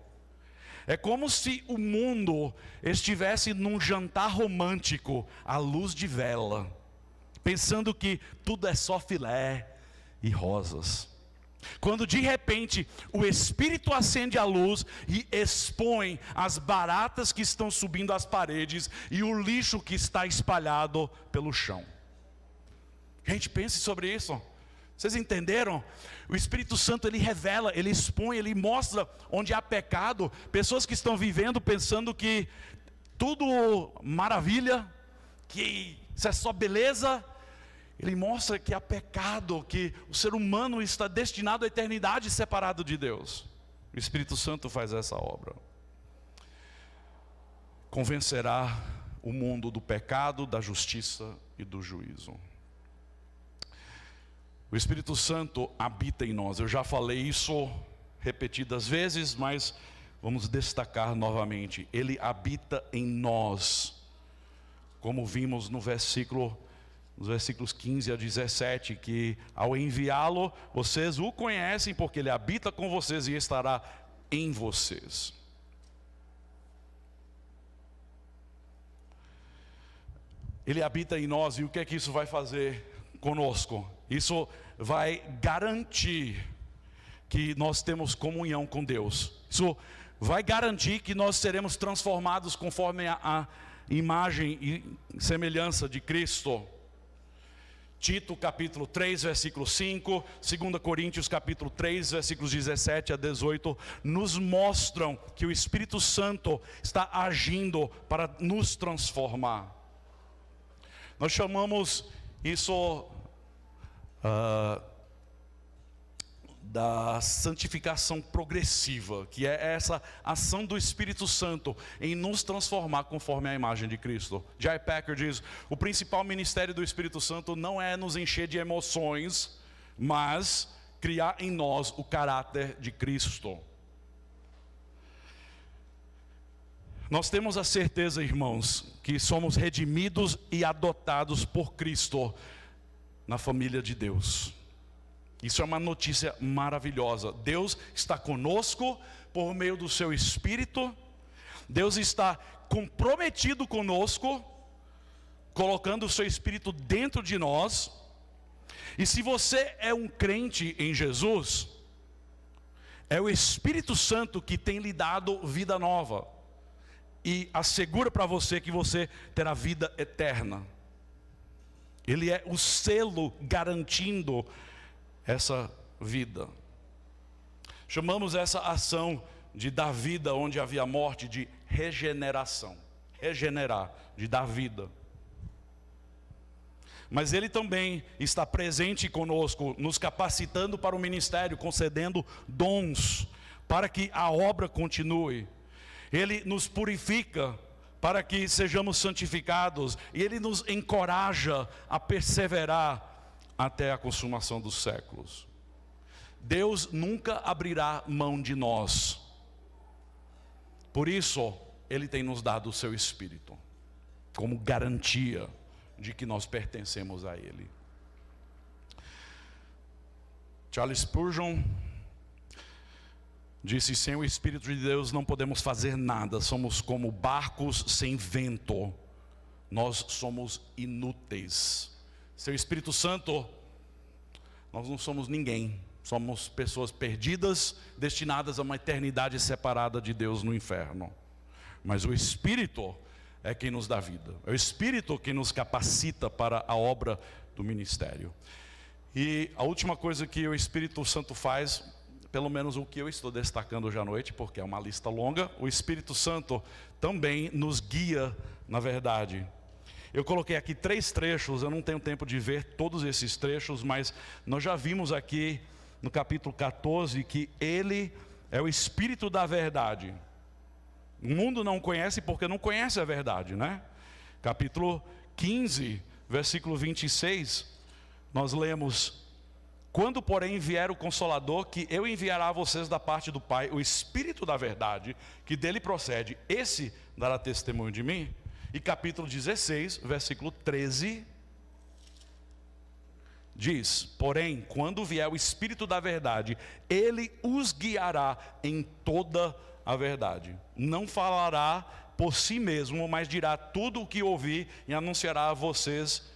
É como se o mundo estivesse num jantar romântico à luz de vela, pensando que tudo é só filé e rosas. Quando de repente o Espírito acende a luz e expõe as baratas que estão subindo as paredes e o lixo que está espalhado pelo chão. Gente, pense sobre isso. Vocês entenderam? O Espírito Santo, ele revela, ele expõe, ele mostra onde há pecado. Pessoas que estão vivendo pensando que tudo maravilha, que isso é só beleza. Ele mostra que há pecado, que o ser humano está destinado à eternidade separado de Deus. O Espírito Santo faz essa obra. Convencerá o mundo do pecado, da justiça e do juízo. O Espírito Santo habita em nós. Eu já falei isso repetidas vezes, mas vamos destacar novamente: Ele habita em nós, como vimos nos versículos 15 a 17, que ao enviá-lo, vocês o conhecem, porque Ele habita com vocês e estará em vocês. Ele habita em nós, e o que é que isso vai fazer conosco? Isso vai garantir que nós temos comunhão com Deus. Isso vai garantir que nós seremos transformados conforme a imagem e semelhança de Cristo. Tito capítulo 3, versículo 5, 2 Coríntios capítulo 3, versículos 17 a 18, nos mostram que o Espírito Santo está agindo para nos transformar. Nós chamamos isso da santificação progressiva, que é essa ação do Espírito Santo em nos transformar conforme a imagem de Cristo. J. Packer diz: o principal ministério do Espírito Santo não é nos encher de emoções, mas criar em nós o caráter de Cristo. Nós temos a certeza, irmãos, que somos redimidos e adotados por Cristo na família de Deus. Isso é uma notícia maravilhosa. Deus está conosco por meio do seu Espírito. Deus está comprometido conosco, colocando o seu Espírito dentro de nós. E se você é um crente em Jesus, é o Espírito Santo que tem lhe dado vida nova e assegura para você que você terá vida eterna. Ele é o selo garantindo essa vida. Chamamos essa ação de dar vida onde havia morte de regeneração. Regenerar, de dar vida. Mas Ele também está presente conosco, nos capacitando para o ministério, concedendo dons para que a obra continue. Ele nos purifica para que sejamos santificados, e Ele nos encoraja a perseverar até a consumação dos séculos. Deus nunca abrirá mão de nós. Por isso, Ele tem nos dado o seu Espírito, como garantia de que nós pertencemos a Ele. Charles Spurgeon disse: sem o Espírito de Deus não podemos fazer nada, somos como barcos sem vento, nós somos inúteis. Sem o Espírito Santo, nós não somos ninguém, somos pessoas perdidas, destinadas a uma eternidade separada de Deus no inferno. Mas o Espírito é quem nos dá vida, é o Espírito que nos capacita para a obra do ministério. E a última coisa que o Espírito Santo faz, pelo menos o que eu estou destacando hoje à noite, porque é uma lista longa, o Espírito Santo também nos guia na verdade. Eu coloquei aqui 3 trechos, eu não tenho tempo de ver todos esses trechos, mas nós já vimos aqui no capítulo 14 que Ele é o Espírito da verdade. O mundo não conhece porque não conhece a verdade, né? Capítulo 15, versículo 26, nós lemos: quando porém vier o Consolador, que eu enviará a vocês da parte do Pai, o Espírito da verdade, que dele procede, esse dará testemunho de mim. E capítulo 16, versículo 13, diz: porém, quando vier o Espírito da verdade, ele os guiará em toda a verdade. Não falará por si mesmo, mas dirá tudo o que ouvir e anunciará a vocês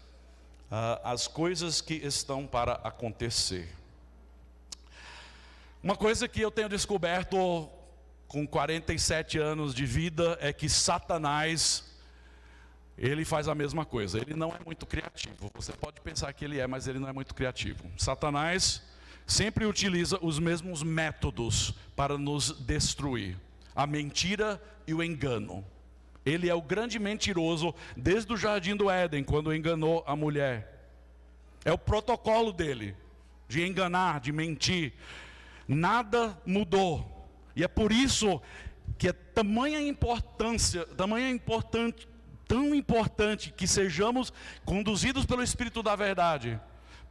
as coisas que estão para acontecer. Uma coisa que eu tenho descoberto com 47 anos de vida é que Satanás, ele faz a mesma coisa. Ele não é muito criativo. Você pode pensar que ele é, mas ele não é muito criativo. Satanás sempre utiliza os mesmos métodos para nos destruir: a mentira e o engano. Ele é o grande mentiroso desde o jardim do Éden, quando enganou a mulher. É o protocolo dele, de enganar, de mentir. Nada mudou. E é por isso que é tamanha importância, tão importante que sejamos conduzidos pelo Espírito da verdade,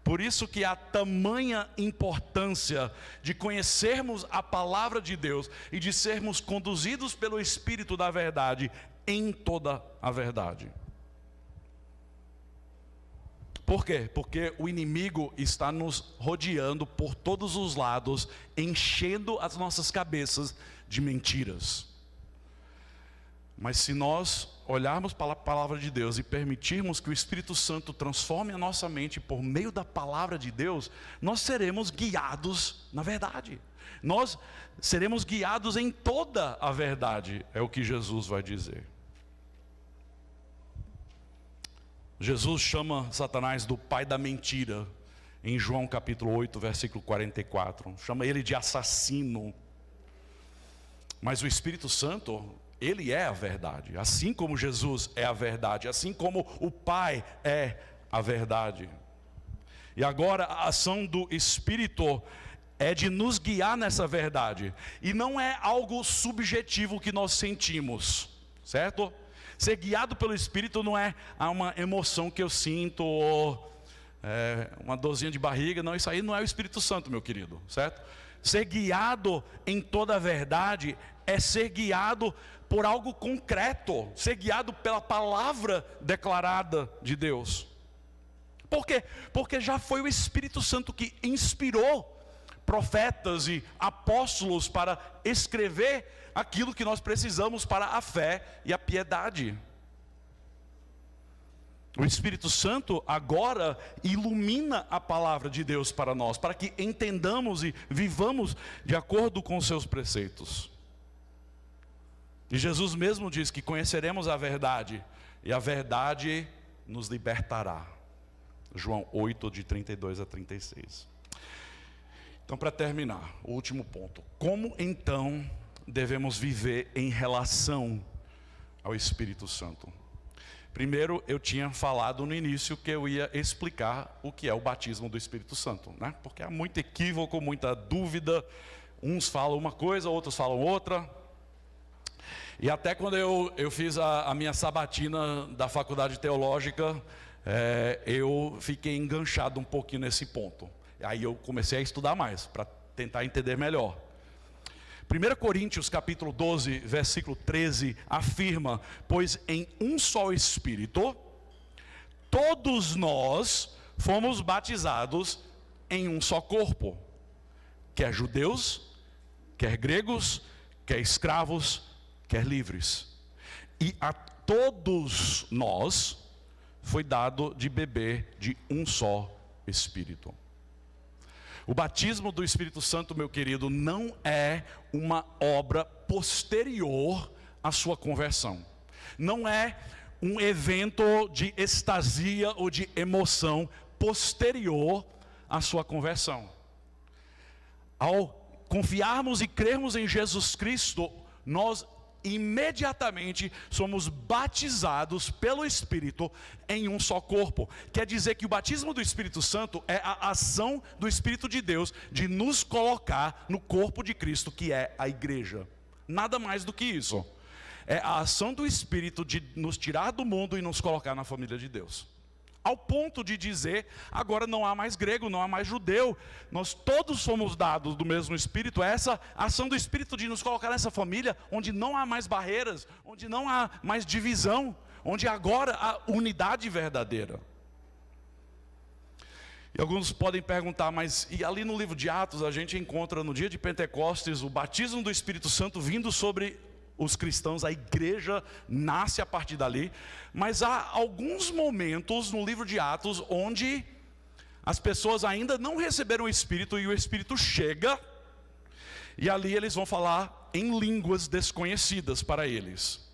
Por isso que há tamanha importância de conhecermos a palavra de Deus e de sermos conduzidos pelo Espírito da verdade em toda a verdade. Por quê? Porque o inimigo está nos rodeando por todos os lados, enchendo as nossas cabeças de mentiras. Mas se nós olharmos para a palavra de Deus e permitirmos que o Espírito Santo transforme a nossa mente por meio da palavra de Deus, nós seremos guiados na verdade. Nós seremos guiados em toda a verdade, é o que Jesus vai dizer. Jesus chama Satanás do pai da mentira, em João capítulo 8, versículo 44. Chama ele de assassino. Mas o Espírito Santo, ele é a verdade. Assim como Jesus é a verdade, assim como o Pai é a verdade. E agora a ação do Espírito é de nos guiar nessa verdade. E não é algo subjetivo que nós sentimos, certo? Ser guiado pelo Espírito não é uma emoção que eu sinto, ou uma dorzinha de barriga. Não, isso aí não é o Espírito Santo, meu querido, certo? Ser guiado em toda a verdade é ser guiado por algo concreto, ser guiado pela palavra declarada de Deus. Por quê? Porque já foi o Espírito Santo que inspirou profetas e apóstolos para escrever aquilo que nós precisamos para a fé e a piedade. O Espírito Santo agora ilumina a palavra de Deus para nós, para que entendamos e vivamos de acordo com os seus preceitos. E Jesus mesmo diz que conheceremos a verdade, e a verdade nos libertará. João 8, de 32 a 36. Então, para terminar, o último ponto. Como então devemos viver em relação ao Espírito Santo? Primeiro, eu tinha falado no início que eu ia explicar o que é o batismo do Espírito Santo, né? Porque há muito equívoco, muita dúvida. Uns falam uma coisa, outros falam outra. E até quando eu fiz a minha sabatina da faculdade teológica, eu fiquei enganchado um pouquinho nesse ponto. Aí eu comecei a estudar mais, para tentar entender melhor. 1 Coríntios capítulo 12, versículo 13, afirma: pois em um só Espírito, todos nós fomos batizados em um só corpo, quer judeus, quer gregos, quer escravos, quer livres. E a todos nós foi dado de beber de um só Espírito. O batismo do Espírito Santo, meu querido, não é uma obra posterior à sua conversão. Não é um evento de extasia ou de emoção posterior à sua conversão. Ao confiarmos e crermos em Jesus Cristo, nós imediatamente somos batizados pelo Espírito em um só corpo. Quer dizer que o batismo do Espírito Santo é a ação do Espírito de Deus de nos colocar no corpo de Cristo, que é a igreja. Nada mais do que isso. É a ação do Espírito de nos tirar do mundo e nos colocar na família de Deus. Ao ponto de dizer, agora não há mais grego, não há mais judeu, nós todos somos dados do mesmo Espírito. Essa ação do Espírito de nos colocar nessa família, onde não há mais barreiras, onde não há mais divisão, onde agora há unidade verdadeira. E alguns podem perguntar, mas e ali no livro de Atos a gente encontra no dia de Pentecostes o batismo do Espírito Santo vindo sobre os cristãos, a igreja nasce a partir dali. Mas há alguns momentos no livro de Atos onde as pessoas ainda não receberam o Espírito e o Espírito chega, e ali eles vão falar em línguas desconhecidas para eles.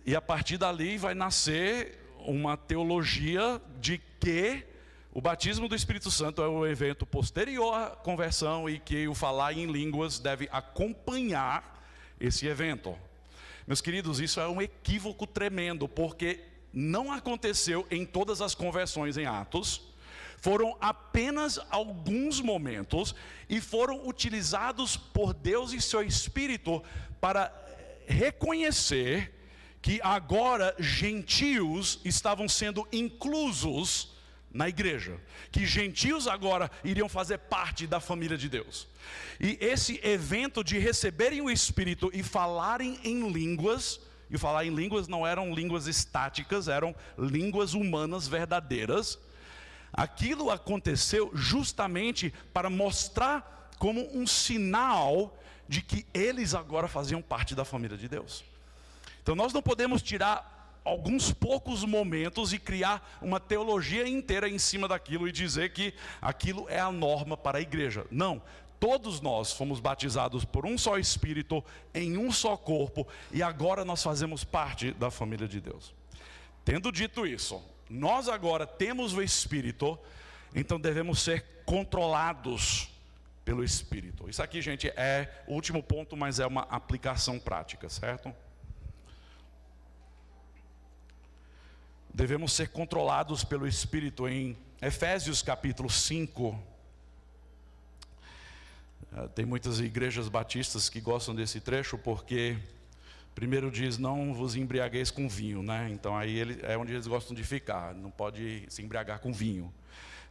E a partir dali vai nascer uma teologia de que o batismo do Espírito Santo é um evento posterior à conversão e que o falar em línguas deve acompanhar esse evento. Meus queridos, isso é um equívoco tremendo, porque não aconteceu em todas as conversões em Atos. Foram apenas alguns momentos e foram utilizados por Deus e seu Espírito para reconhecer que agora gentios estavam sendo inclusos na igreja, que gentios agora iriam fazer parte da família de Deus. E esse evento de receberem o Espírito e falarem em línguas, e falar em línguas não eram línguas estáticas, eram línguas humanas verdadeiras. Aquilo aconteceu justamente para mostrar como um sinal de que eles agora faziam parte da família de Deus. Então nós não podemos tirar alguns poucos momentos e criar uma teologia inteira em cima daquilo e dizer que aquilo é a norma para a igreja. Não, todos nós fomos batizados por um só Espírito, em um só corpo, e agora nós fazemos parte da família de Deus. Tendo dito isso, nós agora temos o Espírito, então devemos ser controlados pelo Espírito. Isso aqui, gente, é o último ponto, mas é uma aplicação prática, certo? Devemos ser controlados pelo Espírito. Em Efésios capítulo 5, tem muitas igrejas batistas que gostam desse trecho, porque primeiro diz, não vos embriagueis com vinho, né? Então aí é onde eles gostam de ficar, não pode se embriagar com vinho.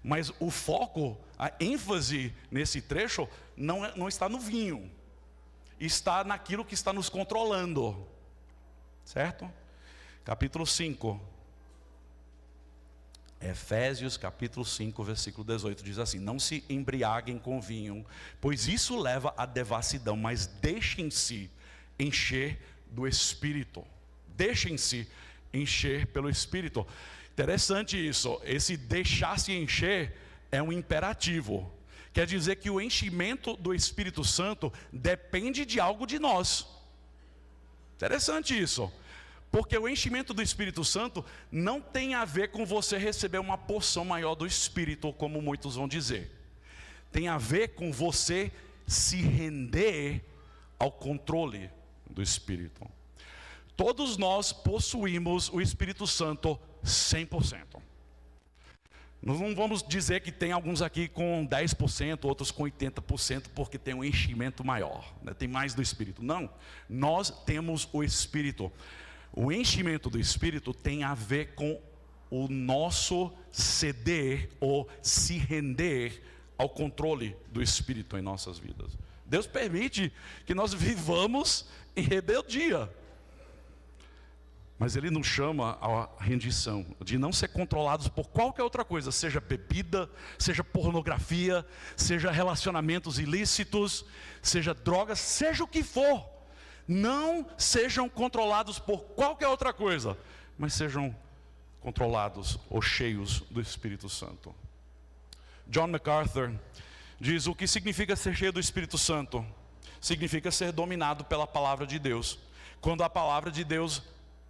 Mas o foco, a ênfase nesse trecho não está no vinho, está naquilo que está nos controlando, certo? Capítulo 5, Efésios capítulo 5, versículo 18, diz assim: não se embriaguem com vinho, pois isso leva à devassidão, mas deixem-se encher do Espírito. Deixem-se encher pelo Espírito. Interessante isso, esse deixar-se encher é um imperativo. Quer dizer que o enchimento do Espírito Santo depende de algo de nós. Interessante isso. Porque o enchimento do Espírito Santo não tem a ver com você receber uma porção maior do Espírito, como muitos vão dizer. Tem a ver com você se render ao controle do Espírito. Todos nós possuímos o Espírito Santo 100%. Nós não vamos dizer que tem alguns aqui com 10%, outros com 80%, porque tem um enchimento maior, né? Tem mais do Espírito. Não, nós temos o Espírito. O enchimento do Espírito tem a ver com o nosso ceder ou se render ao controle do Espírito em nossas vidas. Deus permite que nós vivamos em rebeldia, mas Ele nos chama à rendição, de não ser controlados por qualquer outra coisa, seja bebida, seja pornografia, seja relacionamentos ilícitos, seja drogas, seja o que for. Não sejam controlados por qualquer outra coisa, mas sejam controlados ou cheios do Espírito Santo. John MacArthur diz: o que significa ser cheio do Espírito Santo? Significa ser dominado pela palavra de Deus. Quando a palavra de Deus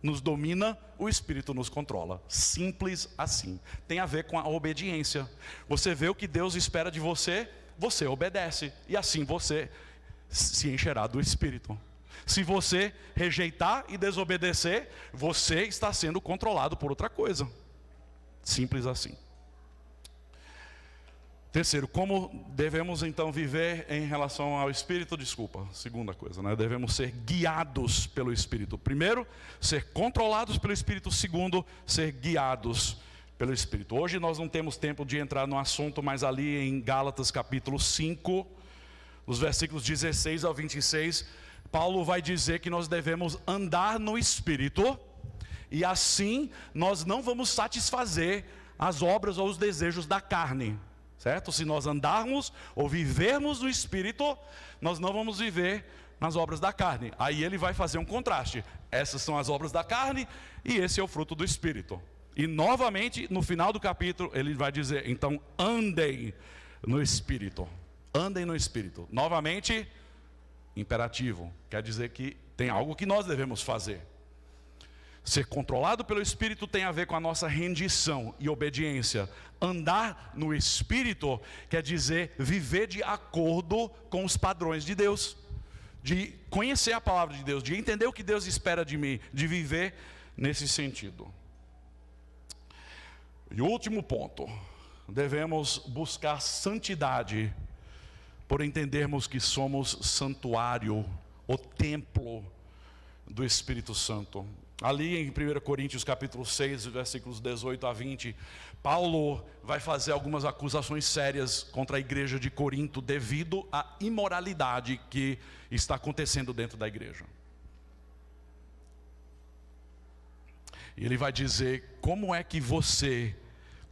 nos domina, o Espírito nos controla. Simples assim. Tem a ver com a obediência. Você vê o que Deus espera de você, você obedece, e assim você se encherá do Espírito. Se você rejeitar e desobedecer, você está sendo controlado por outra coisa. Simples assim. Terceiro, como devemos então viver em relação ao Espírito? Segunda coisa, né? Devemos ser guiados pelo Espírito. Primeiro, ser controlados pelo Espírito. Segundo, ser guiados pelo Espírito. Hoje nós não temos tempo de entrar no assunto, mas ali em Gálatas capítulo 5, os versículos 16 ao 26, Paulo vai dizer que nós devemos andar no Espírito, e assim nós não vamos satisfazer as obras ou os desejos da carne, certo? Se nós andarmos ou vivermos no Espírito, nós não vamos viver nas obras da carne. Aí ele vai fazer um contraste: essas são as obras da carne e esse é o fruto do Espírito. E novamente no final do capítulo ele vai dizer: então andem no Espírito. Andem no Espírito. Novamente, imperativo, quer dizer que tem algo que nós devemos fazer. Ser controlado pelo Espírito tem a ver com a nossa rendição e obediência. Andar no Espírito quer dizer viver de acordo com os padrões de Deus, de conhecer a palavra de Deus, de entender o que Deus espera de mim, de viver nesse sentido. E o último ponto, devemos buscar santidade, por entendermos que somos santuário, o templo do Espírito Santo. Ali em 1 Coríntios capítulo 6, versículos 18 a 20, Paulo vai fazer algumas acusações sérias contra a igreja de Corinto devido à imoralidade que está acontecendo dentro da igreja. E ele vai dizer: como é que você,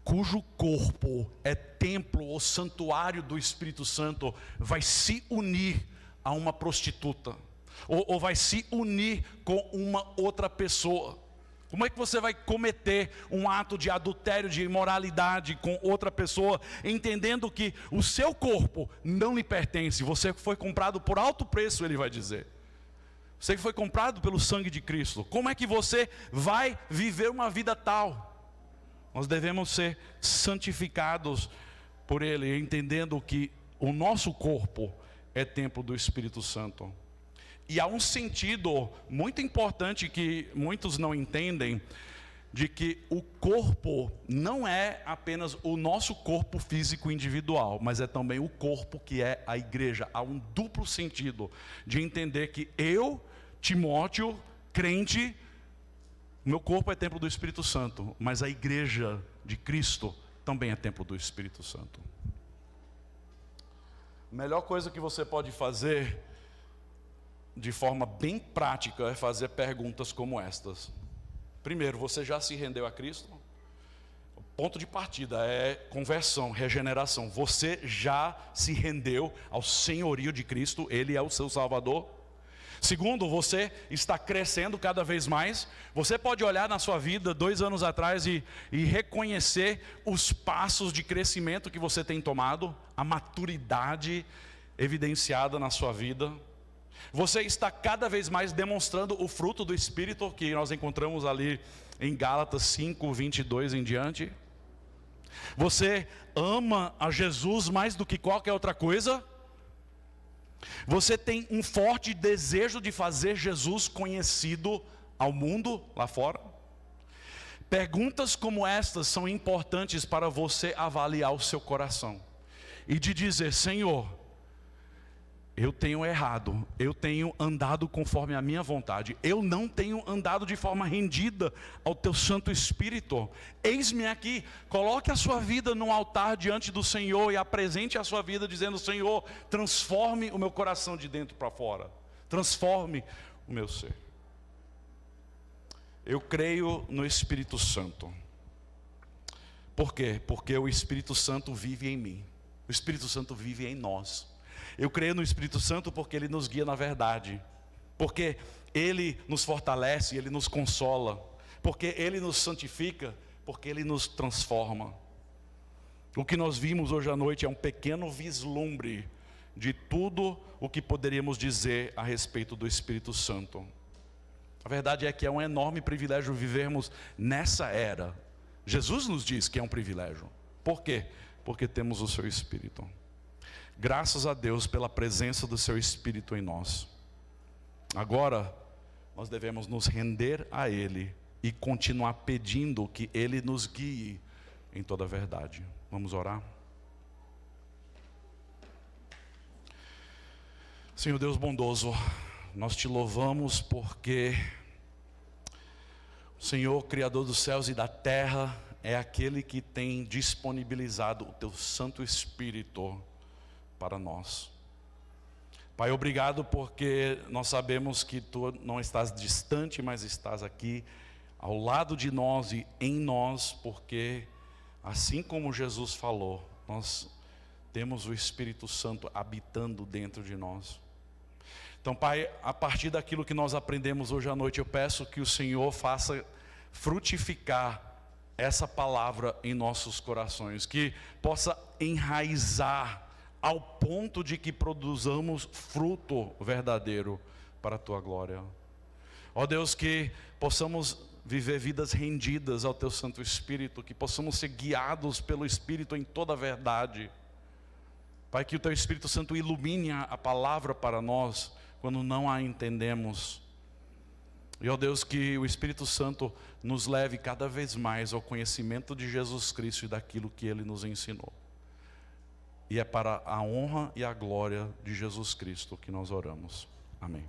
cujo corpo é templo ou santuário do Espírito Santo, vai se unir a uma prostituta? Ou vai se unir com uma outra pessoa? Como é que você vai cometer um ato de adultério, de imoralidade com outra pessoa, entendendo que o seu corpo não lhe pertence? Você foi comprado por alto preço, ele vai dizer. Você foi comprado pelo sangue de Cristo. Como é que você vai viver uma vida tal? Nós devemos ser santificados por ele, entendendo que o nosso corpo é templo do Espírito Santo. E há um sentido muito importante que muitos não entendem, de que o corpo não é apenas o nosso corpo físico individual, mas é também o corpo que é a igreja. Há um duplo sentido de entender que eu, Timóteo, crente, meu corpo é templo do Espírito Santo, mas a igreja de Cristo também é templo do Espírito Santo. A melhor coisa que você pode fazer de forma bem prática é fazer perguntas como estas. Primeiro, você já se rendeu a Cristo? O ponto de partida é conversão, regeneração. Você já se rendeu ao senhorio de Cristo? Ele é o seu Salvador? Segundo, você está crescendo cada vez mais. Você pode olhar na sua vida 2 anos atrás e reconhecer os passos de crescimento que você tem tomado, a maturidade evidenciada na sua vida. Você está cada vez mais demonstrando o fruto do Espírito que nós encontramos ali em Gálatas 5, 22 em diante. Você ama a Jesus mais do que qualquer outra coisa? Você tem um forte desejo de fazer Jesus conhecido ao mundo lá fora? Perguntas como estas são importantes para você avaliar o seu coração e de dizer: Senhor, eu tenho errado, eu tenho andado conforme a minha vontade, eu não tenho andado de forma rendida ao teu Santo Espírito. Eis-me aqui. Coloque a sua vida no altar diante do Senhor e apresente a sua vida dizendo: Senhor, transforme o meu coração de dentro para fora, transforme o meu ser. Eu creio no Espírito Santo. Por quê? Porque o Espírito Santo vive em mim, o Espírito Santo vive em nós. Eu creio no Espírito Santo porque ele nos guia na verdade, porque ele nos fortalece, ele nos consola, porque ele nos santifica, porque ele nos transforma. O que nós vimos hoje à noite é um pequeno vislumbre de tudo o que poderíamos dizer a respeito do Espírito Santo. A verdade é que é um enorme privilégio vivermos nessa era. Jesus nos diz que é um privilégio. Por quê? Porque temos o seu Espírito. Graças a Deus pela presença do seu Espírito em nós. Agora, nós devemos nos render a Ele e continuar pedindo que Ele nos guie em toda a verdade. Vamos orar? Senhor Deus bondoso, nós te louvamos porque o Senhor, Criador dos céus e da terra, é aquele que tem disponibilizado o teu Santo Espírito para nós. Pai, obrigado porque nós sabemos que tu não estás distante, mas estás aqui ao lado de nós e em nós, porque assim como Jesus falou, nós temos o Espírito Santo habitando dentro de nós. Então, Pai, a partir daquilo que nós aprendemos hoje à noite, eu peço que o Senhor faça frutificar essa palavra em nossos corações, que possa enraizar ao ponto de que produzamos fruto verdadeiro para a tua glória. Ó Deus, que possamos viver vidas rendidas ao teu Santo Espírito, que possamos ser guiados pelo Espírito em toda a verdade. Pai, que o teu Espírito Santo ilumine a palavra para nós quando não a entendemos. E ó Deus, que o Espírito Santo nos leve cada vez mais ao conhecimento de Jesus Cristo e daquilo que Ele nos ensinou. E é para a honra e a glória de Jesus Cristo que nós oramos. Amém.